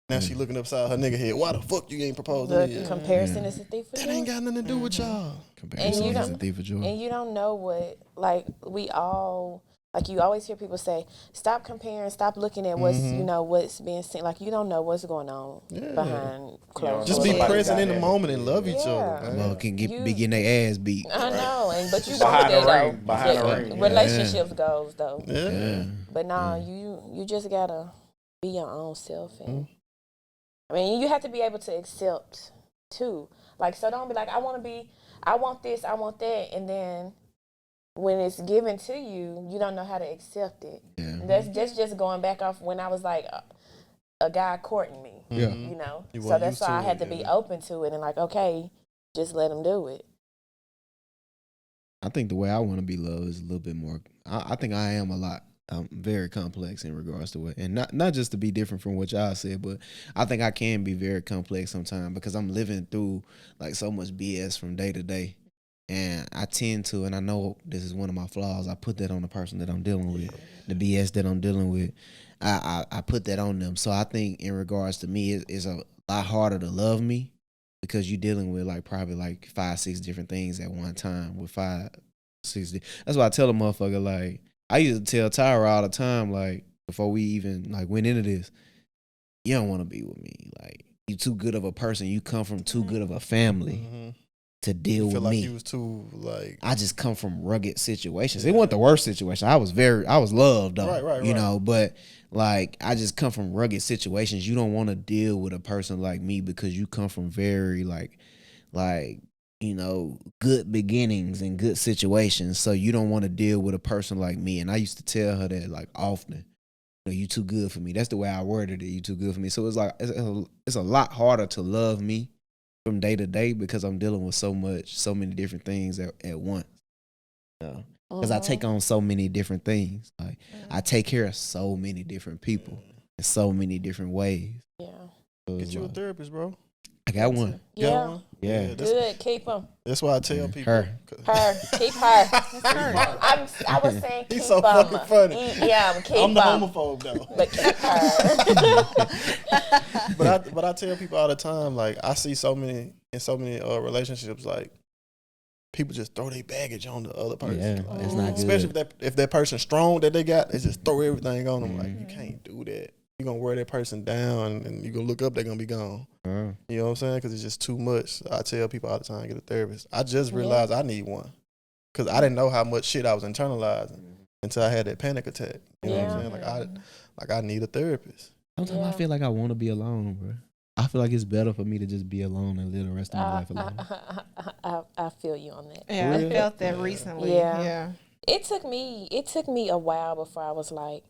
[SPEAKER 5] Now she looking upside her nigga head. Why the fuck you ain't proposed to me
[SPEAKER 4] The
[SPEAKER 5] yet?
[SPEAKER 4] comparison is a thief of
[SPEAKER 5] That
[SPEAKER 4] joy.
[SPEAKER 5] ain't got nothing to do with y'all.
[SPEAKER 1] Comparison
[SPEAKER 4] you
[SPEAKER 1] is a
[SPEAKER 4] don't-
[SPEAKER 1] thief of joy.
[SPEAKER 4] And you don't know what, like, we all, like, you always hear people say, stop comparing, stop looking at what's, what's being seen. Like, you don't know what's going on behind closed
[SPEAKER 5] Just
[SPEAKER 4] doors.
[SPEAKER 5] be
[SPEAKER 2] Somebody
[SPEAKER 5] present in the
[SPEAKER 2] got
[SPEAKER 5] moment and love each
[SPEAKER 4] Yeah.
[SPEAKER 5] other, man.
[SPEAKER 1] Well, can be
[SPEAKER 4] You-
[SPEAKER 1] getting their ass beat.
[SPEAKER 4] I know, but you
[SPEAKER 2] Behind
[SPEAKER 4] want
[SPEAKER 2] the
[SPEAKER 4] that,
[SPEAKER 2] ring,
[SPEAKER 4] though.
[SPEAKER 2] behind the
[SPEAKER 4] Yeah,
[SPEAKER 2] ring.
[SPEAKER 4] relationships goes, though.
[SPEAKER 5] Yeah.
[SPEAKER 1] Yeah.
[SPEAKER 4] But no, you just gotta be your own self, and I mean, you have to be able to accept too. Like, so don't be like, I want this, I want that, and then when it's given to you, you don't know how to accept it.
[SPEAKER 1] Yeah.
[SPEAKER 4] That's just going back off when I was like a guy courting me.
[SPEAKER 1] Yeah.
[SPEAKER 4] You know,
[SPEAKER 5] You
[SPEAKER 4] so
[SPEAKER 5] weren't
[SPEAKER 4] that's
[SPEAKER 5] used
[SPEAKER 4] why
[SPEAKER 5] to
[SPEAKER 4] I had
[SPEAKER 5] it,
[SPEAKER 4] to be
[SPEAKER 5] yeah.
[SPEAKER 4] open to it and like, okay, just let him do it.
[SPEAKER 1] I think the way I want to be loved is a little bit more. I think I am very complex in regards to it, and not just to be different from what y'all said, but I think I can be very complex sometimes because I'm living through like so much BS from day to day, And I tend to, and I know this is one of my flaws, I put that on the person that I'm dealing with, the BS that I'm dealing with. I put that on them. So I think in regards to me, it's a lot harder to love me because you're dealing with like probably like 5-6 different things at one time with 5-6. That's why I tell a motherfucker, like, I used to tell Tyra all the time, like, before we even like went into this, you don't want to be with me. Like, you too good of a person. You come from too good of a family to deal with me.
[SPEAKER 5] You was too like.
[SPEAKER 1] I just come from rugged situations. It wasn't the worst situation. I was loved though.
[SPEAKER 5] Right.
[SPEAKER 1] You know, but like I just come from rugged situations. You don't want to deal with a person like me because you come from very like you know, good beginnings and good situations. So you don't want to deal with a person like me. And I used to tell her that like often. You too good for me. That's the way I worded it. You too good for me. So it's like it's a lot harder to love me from day to day because I'm dealing with so many different things at once. Because I take on so many different things. Like I take care of so many different people in so many different ways.
[SPEAKER 4] Yeah.
[SPEAKER 1] So
[SPEAKER 5] get you a therapist, bro.
[SPEAKER 1] I got one.
[SPEAKER 4] Yeah.
[SPEAKER 1] Yeah.
[SPEAKER 4] Good. Keep them.
[SPEAKER 5] That's why I tell people.
[SPEAKER 1] Her.
[SPEAKER 4] Keep her. I was saying keep
[SPEAKER 5] He's so fucking funny.
[SPEAKER 4] Yeah, keep
[SPEAKER 5] I'm the homophobe though.
[SPEAKER 4] But keep her.
[SPEAKER 5] But I tell people all the time, like I see so many relationships, like people just throw their baggage on the other person.
[SPEAKER 1] Yeah,
[SPEAKER 5] like,
[SPEAKER 1] it's not good.
[SPEAKER 5] Especially if that person's strong that they got, they just throw everything on them. Like you can't do that. You're going to wear that person down and you're going to look up, they're going to be gone. You know what I'm saying? Because it's just too much. I tell people all the time, get a therapist. I just realized I need one because I didn't know how much shit I was internalizing until I had that panic attack. You know what I'm saying? Like I need a therapist.
[SPEAKER 1] Sometimes I feel like I want to be alone, bro. I feel like it's better for me to just be alone and live the rest of my life alone.
[SPEAKER 4] I feel you on that.
[SPEAKER 3] Yeah, I felt that recently. Yeah.
[SPEAKER 4] It took me a while before I was like,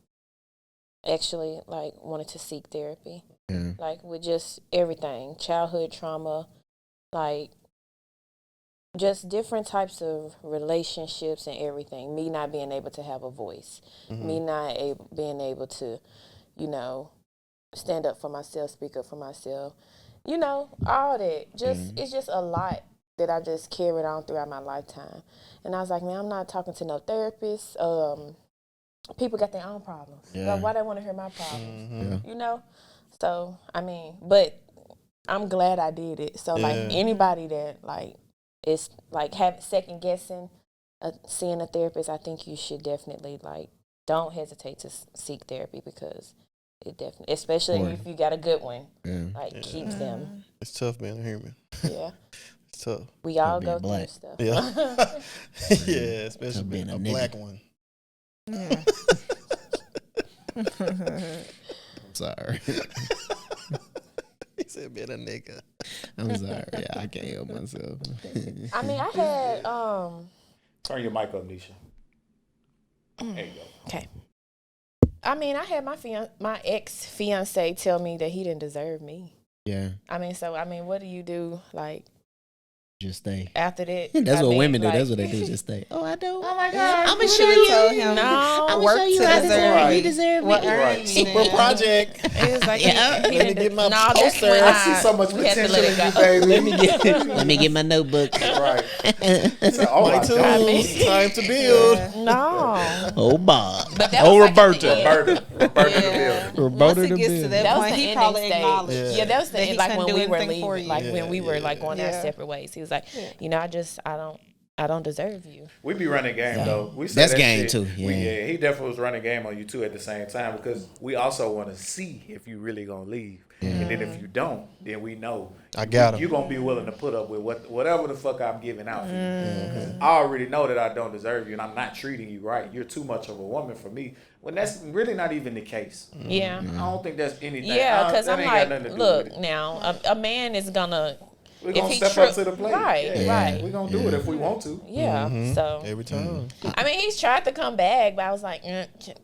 [SPEAKER 4] actually like wanted to seek therapy. Like with just everything, childhood trauma, like just different types of relationships and everything. Me not being able to have a voice, me not being able to, you know, stand up for myself, speak up for myself, you know, all that. Just it's just a lot that I just carried on throughout my lifetime. And I was like, man, I'm not talking to no therapist. People got their own problems. But why they want to hear my problems? You know? So, I mean, but I'm glad I did it. So, like, anybody that, like, is, like, second guessing seeing a therapist, I think you should definitely, like, don't hesitate to seek therapy because it definitely, especially if you got a good one, like, keeps them.
[SPEAKER 5] It's tough being a human.
[SPEAKER 4] Yeah.
[SPEAKER 5] It's tough.
[SPEAKER 4] We all go through stuff.
[SPEAKER 5] Yeah. Yeah, especially being a black one.
[SPEAKER 3] Yeah.
[SPEAKER 1] I'm sorry.
[SPEAKER 5] He said being a nigga.
[SPEAKER 1] I'm sorry. Yeah, I can't help myself.
[SPEAKER 4] I mean, I had
[SPEAKER 2] Turn your mic up, Nisha. There you go.
[SPEAKER 4] Okay. I mean, I had my ex-fiance tell me that he didn't deserve me.
[SPEAKER 1] Yeah.
[SPEAKER 4] I mean, so, what do you do, like,
[SPEAKER 1] just stay.
[SPEAKER 4] after that?
[SPEAKER 1] That's what women do. That's what they do. Just stay. Oh, I do.
[SPEAKER 4] Oh, my God.
[SPEAKER 3] I'm going to show you.
[SPEAKER 4] No.
[SPEAKER 3] I'm going to show you how to
[SPEAKER 1] deserve me.
[SPEAKER 5] Secret project.
[SPEAKER 4] It was like,
[SPEAKER 5] Let me get my poster.
[SPEAKER 2] I see so much potential in you, baby.
[SPEAKER 1] Let me get my notebook.
[SPEAKER 2] Right.
[SPEAKER 5] Oh, my tools. Time to build.
[SPEAKER 4] No.
[SPEAKER 1] Oh, Bob.
[SPEAKER 4] But that
[SPEAKER 1] Oh,
[SPEAKER 4] was
[SPEAKER 1] Roberta.
[SPEAKER 2] Roberta
[SPEAKER 3] Once it gets to that
[SPEAKER 4] That was
[SPEAKER 3] point,
[SPEAKER 4] the
[SPEAKER 3] he
[SPEAKER 4] ending
[SPEAKER 3] probably
[SPEAKER 4] stage.
[SPEAKER 3] acknowledged.
[SPEAKER 4] Yeah, that was the
[SPEAKER 3] that he
[SPEAKER 4] like
[SPEAKER 3] couldn't
[SPEAKER 4] when
[SPEAKER 3] do
[SPEAKER 4] we were
[SPEAKER 3] anything for
[SPEAKER 4] leaving,
[SPEAKER 3] you.
[SPEAKER 4] like when we were like going our
[SPEAKER 3] Yeah.
[SPEAKER 4] separate ways. He was like, you know, I don't deserve you.
[SPEAKER 2] We be running game though. We said
[SPEAKER 1] That's
[SPEAKER 2] that
[SPEAKER 1] game
[SPEAKER 2] shit.
[SPEAKER 1] too. Yeah.
[SPEAKER 2] He definitely was running game on you too at the same time because we also want to see if you really gonna leave, and then if you don't, then we know
[SPEAKER 5] I got him.
[SPEAKER 2] you gonna be willing to put up with whatever the fuck I'm giving out for you. 'Cause I already know that I don't deserve you, and I'm not treating you right. You're too much of a woman for me. When that's really not even the case.
[SPEAKER 4] Yeah.
[SPEAKER 2] I don't think that's anything.
[SPEAKER 4] Yeah, because
[SPEAKER 2] that
[SPEAKER 4] I'm
[SPEAKER 2] ain't got nothing
[SPEAKER 4] like,
[SPEAKER 2] to do
[SPEAKER 4] look,
[SPEAKER 2] with it.
[SPEAKER 4] now a man is gonna.
[SPEAKER 2] We're gonna
[SPEAKER 4] if he
[SPEAKER 2] step up to the plate.
[SPEAKER 4] Right,
[SPEAKER 2] Yeah.
[SPEAKER 4] right.
[SPEAKER 2] We're gonna do it if we want to.
[SPEAKER 4] Yeah. So
[SPEAKER 5] Every time.
[SPEAKER 4] I mean, he's tried to come back, but I was like,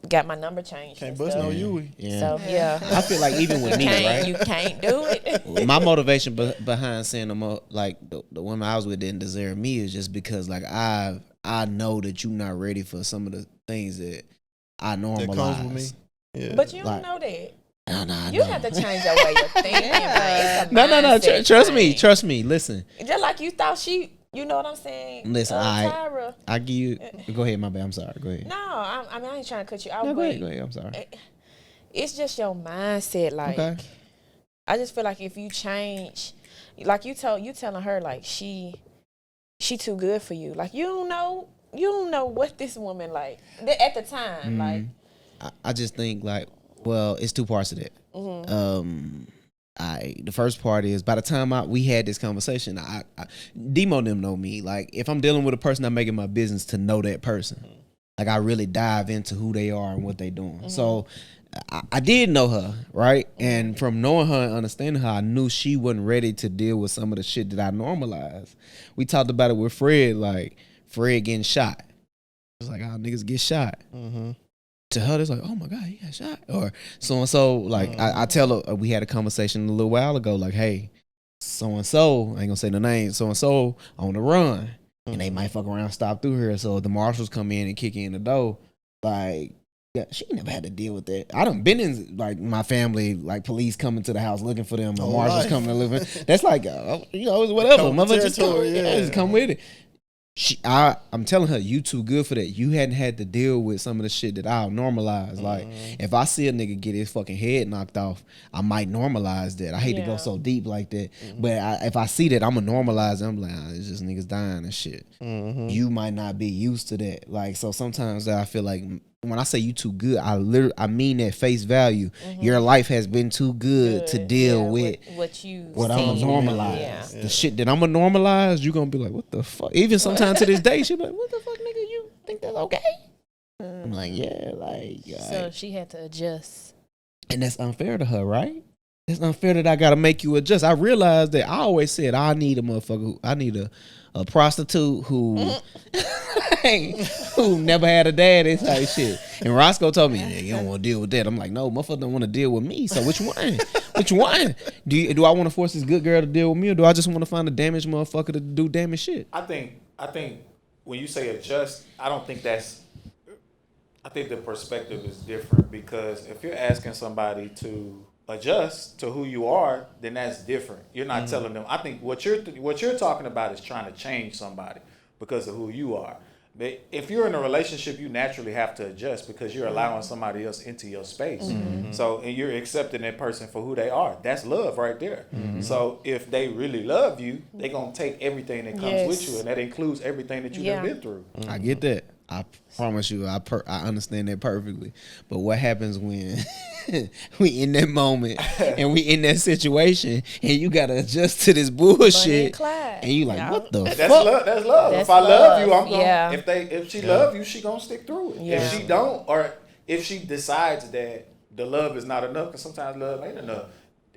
[SPEAKER 4] got my number changed.
[SPEAKER 5] Can't
[SPEAKER 4] and
[SPEAKER 5] bust
[SPEAKER 4] stuff.
[SPEAKER 5] no you.
[SPEAKER 1] Yeah.
[SPEAKER 4] So yeah,
[SPEAKER 1] I feel like even with me, right?
[SPEAKER 4] you can't do it.
[SPEAKER 1] My motivation behind saying the women I was with didn't deserve me is just because like I know that you're not ready for some of the things that I normalize.
[SPEAKER 5] That comes with me. Yeah.
[SPEAKER 4] But you don't
[SPEAKER 1] Like-
[SPEAKER 4] know that.
[SPEAKER 1] No,
[SPEAKER 4] You have to change your way of thinking.
[SPEAKER 1] No.
[SPEAKER 4] Mindset
[SPEAKER 1] Trust
[SPEAKER 4] thing.
[SPEAKER 1] me. Trust me. Listen.
[SPEAKER 4] Just like you thought she You know what I'm saying?
[SPEAKER 1] Listen,
[SPEAKER 4] Tyra.
[SPEAKER 1] I give you. Go ahead, my bad. I'm sorry. Go ahead.
[SPEAKER 4] No, I mean I ain't trying to cut you out.
[SPEAKER 1] No, go ahead. I'm sorry.
[SPEAKER 4] It's just your mindset. Like,
[SPEAKER 1] okay.
[SPEAKER 4] I just feel like if you change, like you telling her like she too good for you. Like you don't know what this woman like at the time. Like,
[SPEAKER 1] I just think like, well, it's two parts of that.
[SPEAKER 4] Mm-hmm.
[SPEAKER 1] The first part is by the time we had this conversation, I Demo them know me. Like if I'm dealing with a person, I'm making my business to know that person. Like I really dive into who they are and what they doing. So I did know her, right? And from knowing her and understanding her, I knew she wasn't ready to deal with some of the shit that I normalized. We talked about it with Fred, like Fred getting shot. It's like how niggas get shot. To her, it's like, oh my God, he got shot. Or so-and-so, like, I tell her, we had a conversation a little while ago, like, hey, so-and-so, I ain't gonna say the name, so-and-so on the run. And they might fuck around and stop through here. So the marshals come in and kick in the door. Like, yeah, she never had to deal with that. I done been in, like, my family, like, police coming to the house looking for them, or marshals coming to live in. That's like, it's whatever. Mother just come with it. I'm telling her, you too good for that. You hadn't had to deal with some of the shit that I'll normalize. Like, if I see a nigga get his fucking head knocked off, I might normalize that. I hate to go so deep like that. But if I see that, I'm going to normalize it. I'm like, it's just niggas dying and shit. You might not be used to that. Like, so sometimes I feel like when I say you too good, I mean that face value. Your life has been too good to deal with what I'm gonna normalize. Yeah. The shit that I'm gonna normalize, you gonna be like, what the fuck? Even sometimes to this day, she be like, what the fuck, nigga? You think that's okay? I'm like, yeah, like.
[SPEAKER 4] So she had to adjust,
[SPEAKER 1] and that's unfair to her, right? It's unfair that I gotta make you adjust. I realized that I always said I need a motherfucker. I need a prostitute who never had a daddy type shit. And Roscoe told me, you don't want to deal with that. I'm like, no, motherfucker don't want to deal with me. So which one? Which one? Do I want to force this good girl to deal with me, or do I just want to find a damaged motherfucker to do damaged shit?
[SPEAKER 2] I think when you say adjust, I think the perspective is different, because if you're asking somebody to adjust to who you are, then that's different. You're not telling them. I think what you're talking about is trying to change somebody because of who you are. But if you're in a relationship, you naturally have to adjust because you're allowing somebody else into your space. So, and you're accepting that person for who they are. That's love right there. So if they really love you, they're going to take everything that comes with you, and that includes everything that you've been through.
[SPEAKER 1] I get that. I promise you, I understand that perfectly. But what happens when we in that moment and we in that situation and you gotta adjust to this bullshit and you like, what the fuck?
[SPEAKER 2] That's love. If I love you, I'm gonna. If she love you, she gonna stick through it. If she don't, or if she decides that the love is not enough, because sometimes love ain't enough.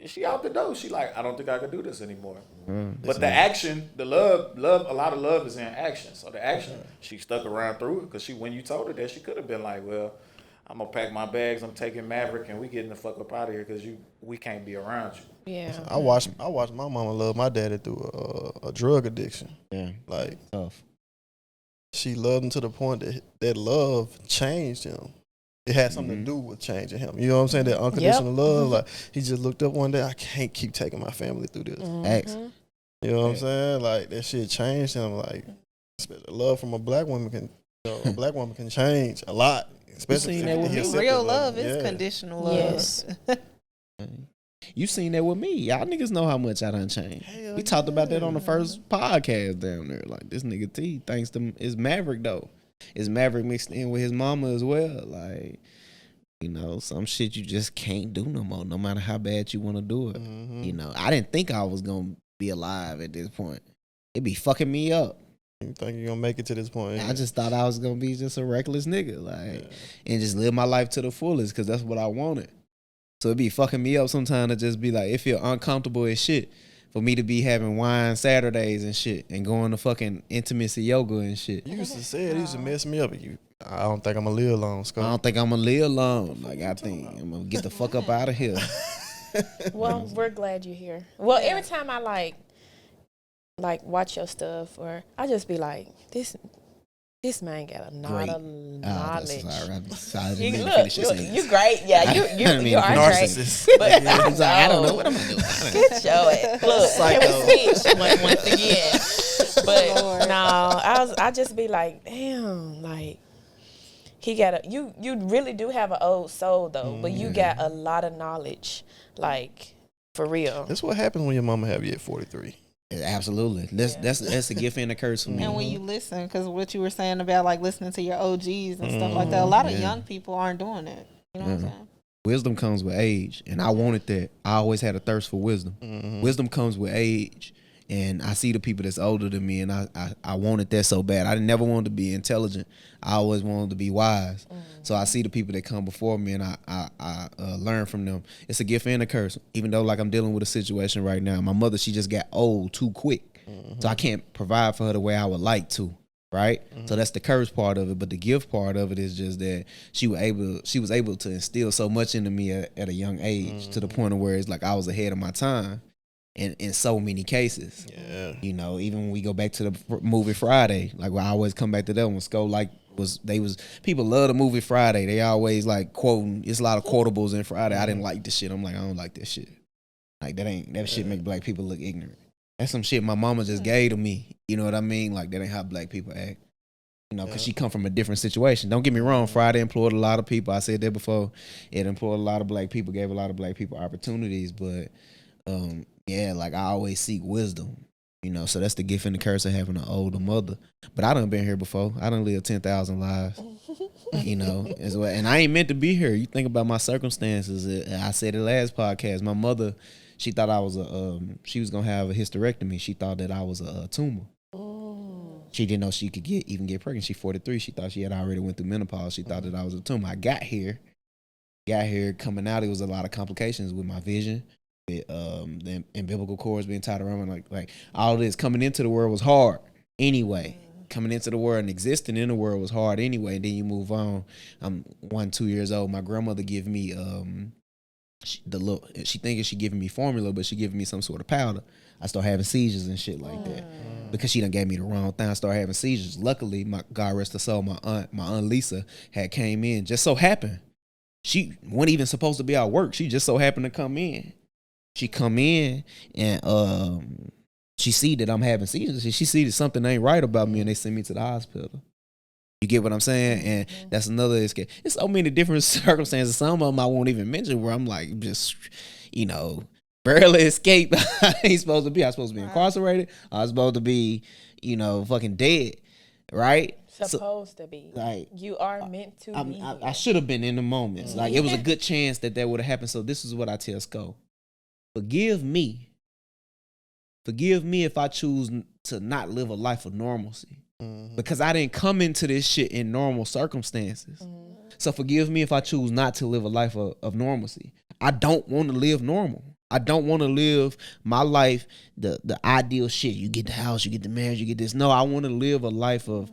[SPEAKER 2] She out the door. She like, I don't think I can do this anymore. But the action, the love, a lot of love is in action. So the action, she stuck around through it, because when you told her that, she could have been like, well, I'm gonna pack my bags, I'm taking Maverick, and we getting the fuck up out of here because we can't be around you.
[SPEAKER 4] Yeah.
[SPEAKER 5] I watched my mama love my daddy through a drug addiction.
[SPEAKER 1] Yeah.
[SPEAKER 5] Like,
[SPEAKER 1] tough.
[SPEAKER 5] She loved him to the point that love changed him. It had something to do with changing him. You know what I'm saying? That unconditional love. Like, he just looked up one day, I can't keep taking my family through this. You know what I'm saying? Like, that shit changed him. Like, love from a black woman can change a lot. Especially
[SPEAKER 3] seen that with me. Real love is conditional love. Yes.
[SPEAKER 1] You seen that with me. Y'all niggas know how much I done changed. We talked about that on the first podcast down there. Like, this nigga T, thanks to his Maverick though. Is Maverick mixed in with his mama as well? Like, you know, some shit you just can't do no more, no matter how bad you want to do it. You know, I didn't think I was gonna be alive at this point. It be fucking me up.
[SPEAKER 5] You think you're gonna make it to this point?
[SPEAKER 1] I just thought I was gonna be just a reckless nigga, like, and just live my life to the fullest, because that's what I wanted. So it be fucking me up sometimes to just be like, it feel uncomfortable as shit for me to be having wine Saturdays and shit and going to fucking intimacy yoga and shit.
[SPEAKER 5] You used to say it used to mess me up. I don't think I'm gonna live long, Scott.
[SPEAKER 1] I don't think I'm gonna live long. Like, I think I'm gonna get the fuck up out of here.
[SPEAKER 4] Well, we're glad you're here. Well, every time I like watch your stuff, or I just be like, this man got a lot of knowledge. You great. Yeah, you are
[SPEAKER 5] narcissist.
[SPEAKER 4] Great. But
[SPEAKER 1] I don't know what I'm gonna do.
[SPEAKER 4] Get your ass. Look, can we switch once again? But no, I just be like, damn, like he got you really do have an old soul though, but you got a lot of knowledge, like for real.
[SPEAKER 5] That's what happens when your mama have you at 43.
[SPEAKER 1] Absolutely. That's a gift and a curse for me.
[SPEAKER 3] And when you listen, because what you were saying about like listening to your OGs and stuff like that, a lot of young people aren't doing it. You know what I'm saying?
[SPEAKER 1] Wisdom comes with age, and I wanted that. I always had a thirst for wisdom. Wisdom comes with age, and I see the people that's older than me, and I wanted that so bad. I never wanted to be intelligent. I always wanted to be wise. So I see the people that come before me, and I learn from them. It's a gift and a curse. Even though like I'm dealing with a situation right now, my mother, she just got old too quick, so I can't provide for her the way I would like to. Right, so that's the curse part of it, but the gift part of it is just that she was able to instill so much into me at a young age to the point of where it's like I was ahead of my time, in so many cases. Yeah, you know, even when we go back to the movie Friday, like I always come back to that one. Sco like people love the movie Friday. They always like quoting. It's a lot of quotables in Friday. I didn't like this shit. I'm like, I don't like this shit. Like that shit make black people look ignorant. That's some shit my mama just gave to me. You know what I mean? Like, that ain't how black people act. You know, because she come from a different situation. Don't get me wrong. Friday employed a lot of people. I said that before. It employed a lot of black people, gave a lot of black people opportunities. But, like, I always seek wisdom. You know, so that's the gift and the curse of having an older mother. But I done been here before. I done lived 10,000 lives. You know, as well. And I ain't meant to be here. You think about my circumstances. I said it last podcast. My mother... She thought I was she was gonna have a hysterectomy. She thought that I was a tumor. She didn't know she could even get pregnant. She's 43. She thought she had already went through menopause. She thought that I was a tumor. I got here coming out. It was a lot of complications with my vision, with the umbilical cords being tied around. Like all this coming into the world was hard anyway. Coming into the world and existing in the world was hard anyway. And then you move on. I'm 2 years old. My grandmother give me she thinking she giving me formula, but she giving me some sort of powder. I start having seizures and shit like that because she done gave me the wrong thing. I started having seizures. Luckily, my God rest her soul, my aunt Lisa had came in. Just so happened, she wasn't even supposed to be at work. She just so happened to come in. She come in and she see that I'm having seizures. She see that something ain't right about me, and they send me to the hospital. You get what I'm saying? And that's another escape. It's so many different circumstances. Some of them I won't even mention where I'm like, just, you know, barely escape. I ain't supposed to be. I'm supposed to be incarcerated. I was supposed to be, you know, fucking dead. Right?
[SPEAKER 4] Supposed to be. Like, you are meant to be.
[SPEAKER 1] I should have been in the moments. Like, it was a good chance that would have happened. So this is what I tell Sco. Forgive me. Forgive me if I choose to not live a life of normalcy. Because I didn't come into this shit in normal circumstances. So forgive me if I choose not to live a life of normalcy. I don't want to live normal. I don't want to live my life, the ideal shit. You get the house, you get the marriage, you get this. No, I want to live a life of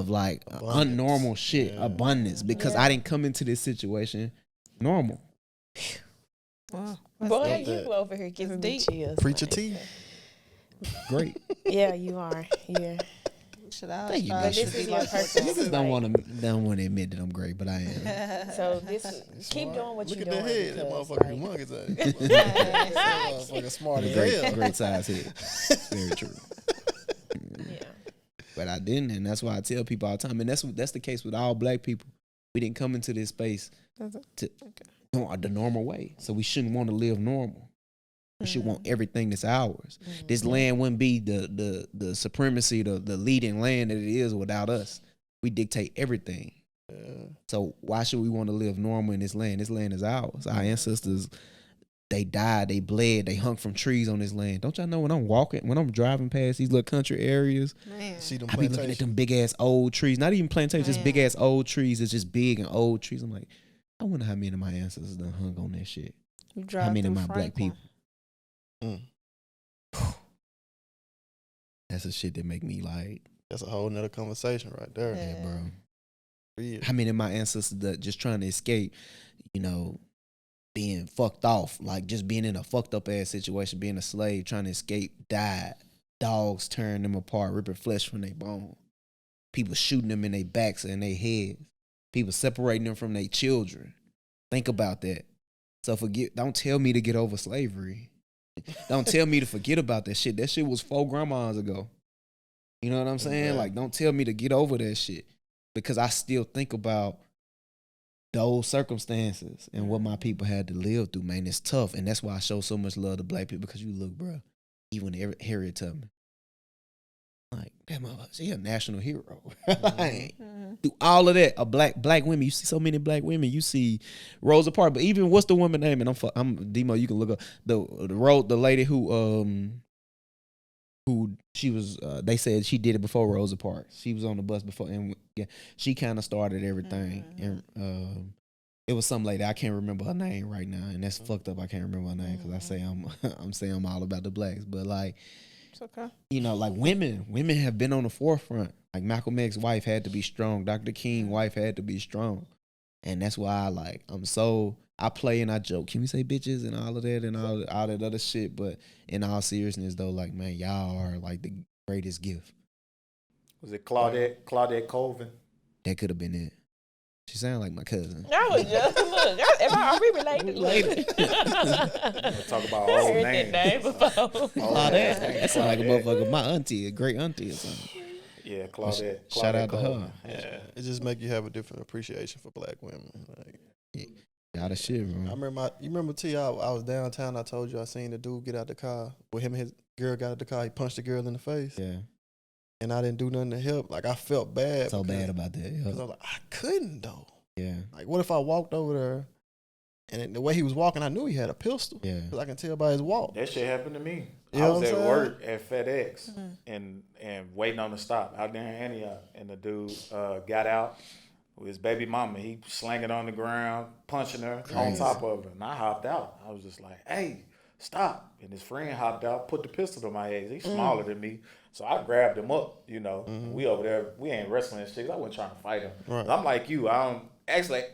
[SPEAKER 1] like unnormal shit, abundance. Because I didn't come into this situation normal.
[SPEAKER 4] Wow. Boy, you over here giving me chills.
[SPEAKER 5] Preach a tea.
[SPEAKER 1] Great.
[SPEAKER 4] Yeah, you are. Yeah.
[SPEAKER 1] Thank you.
[SPEAKER 4] But this is your purpose.
[SPEAKER 1] Niggas don't want to admit that I'm great, but I am.
[SPEAKER 4] So keep doing what you're doing.
[SPEAKER 5] Look at the head, that motherfucker humongous. Motherfucker smart as hell.
[SPEAKER 1] Great size head. Very true. Yeah. But I didn't, and that's why I tell people all the time, and that's the case with all black people. We didn't come into this space the normal way, so we shouldn't want to live normal. We should want everything that's ours. This land wouldn't be the supremacy, the leading land that it is without us. We dictate everything. So why should we want to live normal in this land? This land is ours. Our ancestors, they died, they bled, they hung from trees on this land. Don't y'all know when I'm driving past these little country areas, I be looking at them big ass old trees. Not even plantations, just big ass old trees. It's just big and old trees. I'm like, I wonder how many of my ancestors done hung on that shit. How many of my black people? That's the shit that make me like.
[SPEAKER 5] That's a whole nother conversation right there.
[SPEAKER 1] Yeah, bro. Yeah. How many of my ancestors that just trying to escape, you know, being fucked off, like just being in a fucked up ass situation, being a slave, trying to escape, died. Dogs tearing them apart, ripping flesh from their bone. People shooting them in their backs and their heads. People separating them from their children. Think about that. So don't tell me to get over slavery. Don't tell me to forget about that shit. That shit was 4 grandmas ago. You know what I'm saying? Like, don't tell me to get over that shit, because I still think about those circumstances and what my people had to live through, man. It's tough, and that's why I show so much love to black people, because you look, bro, even Harriet Tubman, like, that motherfucker, she a national hero. Through all of that, black women, you see so many black women. You see Rosa Parks, but even what's the woman name? And I'm Demo. You can look up the lady who she was. They said she did it before Rosa Parks. She was on the bus before, and she kind of started everything. And it was some lady, I can't remember her name right now, and that's fucked up. I can't remember her name because I say I'm saying I'm all about the blacks, but like. It's okay. You know, like women have been on the forefront. Like Malcolm X's wife had to be strong. Dr. King's wife had to be strong. And that's why I play and I joke. Can we say bitches and all of that and all that other shit? But in all seriousness though, like, man, y'all are like the greatest gift.
[SPEAKER 2] Was it Claudette Colvin?
[SPEAKER 1] That could have been it. She sounded like my cousin.
[SPEAKER 4] I was just look. Are we related?
[SPEAKER 2] Talk about old names.
[SPEAKER 4] That name before.
[SPEAKER 1] That sound like a motherfucker. My auntie, a great auntie or something.
[SPEAKER 2] Yeah, Claudette.
[SPEAKER 1] Shout out to
[SPEAKER 2] Colvin.
[SPEAKER 1] her.
[SPEAKER 5] Yeah, it just make you have a different appreciation for black women. Like,
[SPEAKER 1] y'all the shit, bro.
[SPEAKER 5] You remember T? I was downtown. I told you I seen the dude get out the car. With him and his girl got out the car. He punched the girl in the face.
[SPEAKER 1] Yeah.
[SPEAKER 5] And I didn't do nothing to help. Like, I felt bad.
[SPEAKER 1] So bad about that.
[SPEAKER 5] Because I was like, I couldn't though.
[SPEAKER 1] Yeah.
[SPEAKER 5] Like, what if I walked over there, and the way he was walking, I knew he had a pistol.
[SPEAKER 1] Yeah.
[SPEAKER 5] Because I can tell by his walk.
[SPEAKER 2] That shit happened to me.
[SPEAKER 5] You
[SPEAKER 2] I
[SPEAKER 5] know
[SPEAKER 2] was
[SPEAKER 5] what I'm
[SPEAKER 2] at
[SPEAKER 5] saying?
[SPEAKER 2] work at FedEx and waiting on the stop out there in Antioch, and the dude got out with his baby mama. He slanging on the ground, punching her on top of her, and I hopped out. I was just like, "Hey, stop!" And his friend hopped out, put the pistol to my head. He's smaller than me, so I grabbed him up. You know, we over there, we ain't wrestling and shit. I wasn't trying to fight him. Right. I'm like you. I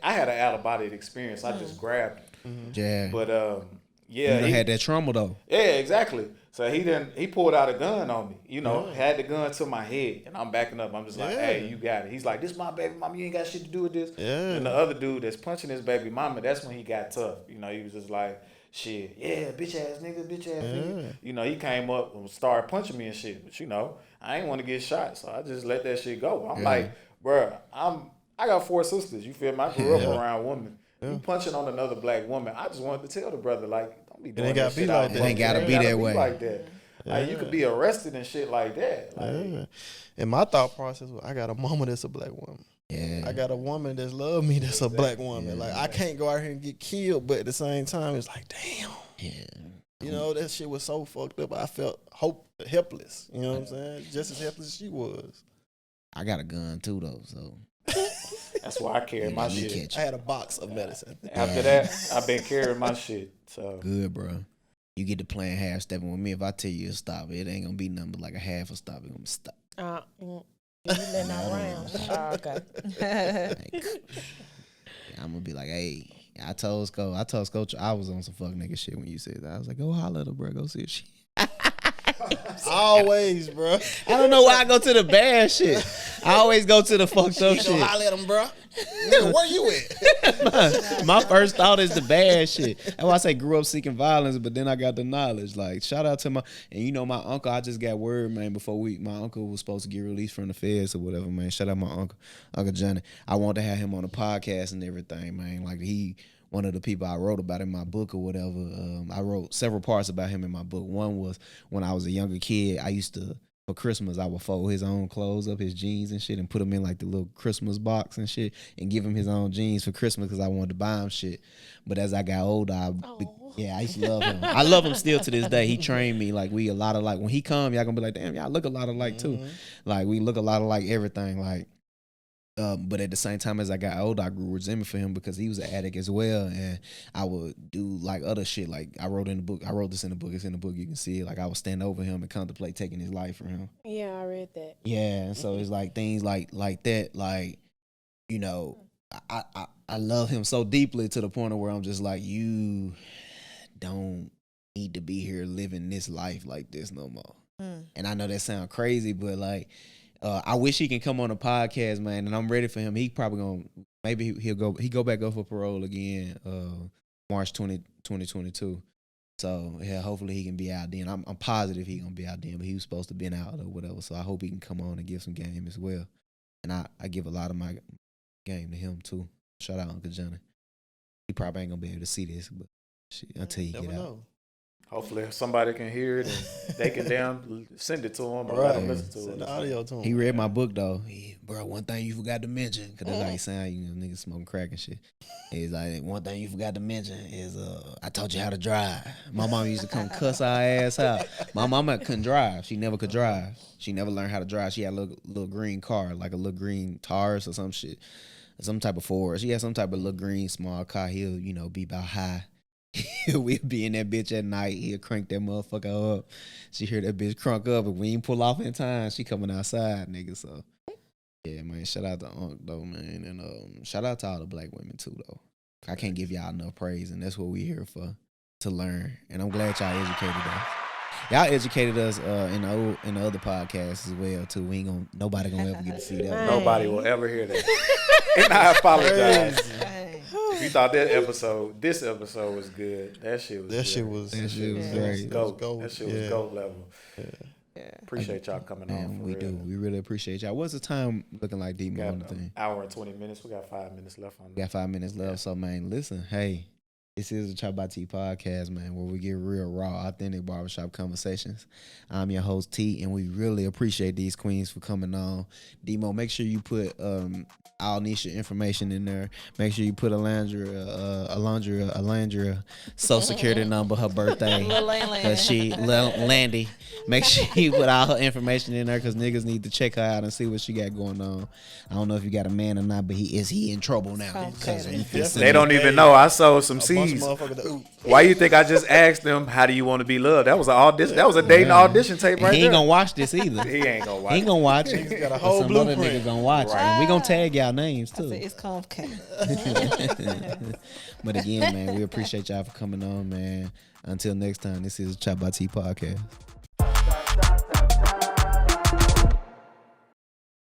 [SPEAKER 2] had an out-of-body experience. I just grabbed him.
[SPEAKER 1] Yeah.
[SPEAKER 2] But
[SPEAKER 1] you had that trauma though.
[SPEAKER 2] Yeah, exactly. So he pulled out a gun on me, you know, had the gun to my head, and I'm backing up. I'm just like, hey, you got it. He's like, this my baby mama, you ain't got shit to do with this. Yeah. And the other dude that's punching his baby mama, that's when he got tough. You know, he was just like, shit, yeah, bitch ass nigga. You know, he came up and started punching me and shit. But you know, I ain't want to get shot, so I just let that shit go. I'm like, bruh, I got 4 sisters. You feel me? I grew up around women. You punching on another black woman. I just wanted to tell the brother, like, don't be doing that shit out there.
[SPEAKER 1] It ain't gotta be that way.
[SPEAKER 2] Like that. Like, you could be arrested and shit like that. Like,
[SPEAKER 5] and my thought process was, I got a mama that's a black woman.
[SPEAKER 1] Yeah.
[SPEAKER 5] I got a woman that's love me that's a black woman. Like, I can't go out here and get killed, but at the same time, it's like, damn.
[SPEAKER 1] Yeah.
[SPEAKER 5] You know, that shit was so fucked up. I felt helpless. You know what I'm saying? Just as helpless as she was.
[SPEAKER 1] I got a gun too though, so.
[SPEAKER 2] That's why I carry my shit.
[SPEAKER 5] I had a box of medicine.
[SPEAKER 2] After that, I've been carrying my shit. So
[SPEAKER 1] good, bro. You get to playing half stepping with me. If I tell you to stop, it ain't gonna be nothing but like a half a stop. It's gonna stop.
[SPEAKER 4] You letting out rounds. Okay.
[SPEAKER 1] I'm gonna be like, hey, I told Scope I was on some fuck nigga shit when you said that. I was like, go holler at her, bro. Go see if she.
[SPEAKER 5] Always, bro.
[SPEAKER 1] I don't know why I go to the bad shit. I always go to the fucked up shit.
[SPEAKER 5] Go holler at him, bro. Nigga, where you at?
[SPEAKER 1] my first thought is the bad shit. That's why I say grew up seeking violence, but then I got the knowledge. Like, shout out to my uncle. I just got word, man, my uncle was supposed to get released from the feds or whatever, man. Shout out my Uncle Johnny. I wanted to have him on the podcast and everything, man. Like, one of the people I wrote about in my book or whatever. I wrote several parts about him in my book. One was when I was a younger kid, I used to, for Christmas, I would fold his own clothes up, his jeans and shit, and put them in like the little Christmas box and shit, and give him his own jeans for Christmas because I wanted to buy him shit. But as I got older, I used to love him. I love him still to this day. He trained me. Like, we a lot of like, when he come, y'all gonna be like, damn, y'all look a lot alike too. Like, we look a lot alike everything. Like, but at the same time, as I got older, I grew resentment for him because he was an addict as well, and I would do like other shit. Like, I wrote this in the book. It's in the book. You can see it. Like, I would stand over him and contemplate taking his life from him.
[SPEAKER 4] Yeah, I read that.
[SPEAKER 1] Yeah, and so it's like things like that. Like, you know, I love him so deeply to the point of where I'm just like, you don't need to be here living this life like this no more. And I know that sounds crazy, but like. I wish he can come on a podcast, man, and I'm ready for him. He probably maybe he'll go back up for parole again, March 2022. So yeah, hopefully he can be out then. I'm positive he gonna be out then, but he was supposed to be out or whatever. So I hope he can come on and give some game as well. And I give a lot of my game to him too. Shout out Uncle Johnny. He probably ain't gonna be able to see this, but shit, until he get out.
[SPEAKER 2] Hopefully somebody can hear it and they can send it to him or let him listen to
[SPEAKER 5] Send
[SPEAKER 2] it.
[SPEAKER 5] the audio to him.
[SPEAKER 1] He read my book though. Bro, one thing you forgot to mention, cause that's how he sound, niggas smoking crack and shit. He's like, one thing you forgot to mention is I taught you how to drive. My mom used to come cuss our ass out. My mama couldn't drive. She never could drive. She never learned how to drive. She had a little green car, like a little green Taurus or some shit. Some type of Ford. She had some type of little green small car. He'll, be about high. We'll be in that bitch at night. He'll crank that motherfucker up. She hear that bitch crunk up, and we ain't pull off in time. She coming outside, nigga. So, yeah, man. Shout out to Unc, though, man. And shout out to all the black women, too, though. I can't give y'all enough praise, and that's what we here for, to learn. And I'm glad y'all educated us. Y'all educated us in the other podcasts as well, too. Nobody gonna ever get to see that.
[SPEAKER 2] Nobody will ever hear that. And I apologize. If you thought this episode was good, that shit was
[SPEAKER 1] great.
[SPEAKER 2] That shit was gold level. Yeah. Appreciate y'all coming on.
[SPEAKER 1] We do. We really appreciate y'all. What's the time looking like, D-Mo, on the thing?
[SPEAKER 2] Hour and 20 minutes. We got 5 minutes left on that.
[SPEAKER 1] We got 5 minutes left. So, man, listen, hey, this is the ChoppedByT podcast, man, where we get real, raw, authentic barbershop conversations. I'm your host, T, and we really appreciate these queens for coming on. D-Mo, make sure you put Neshia information in there. Make sure you put Alandria social security number, her birthday. Landy. Make sure you put all her information in there because niggas need to check her out and see what she got going on. I don't know if you got a man or not, but he in trouble now.
[SPEAKER 2] They don't even know. I sold some seeds. Why you think I just asked them, how do you want to be loved? That was an audition. That was a dating audition tape right there.
[SPEAKER 1] He ain't gonna watch this either.
[SPEAKER 2] He ain't gonna watch it.
[SPEAKER 1] He ain't gonna watch it.
[SPEAKER 5] He's got a whole
[SPEAKER 1] some
[SPEAKER 5] blueprint.
[SPEAKER 1] other niggas gonna watch it. And we gonna tag y'all names too.
[SPEAKER 3] It's complicated.
[SPEAKER 1] But again, man, we appreciate y'all for coming on, man. Until next time, this is ChoppedByT Podcast.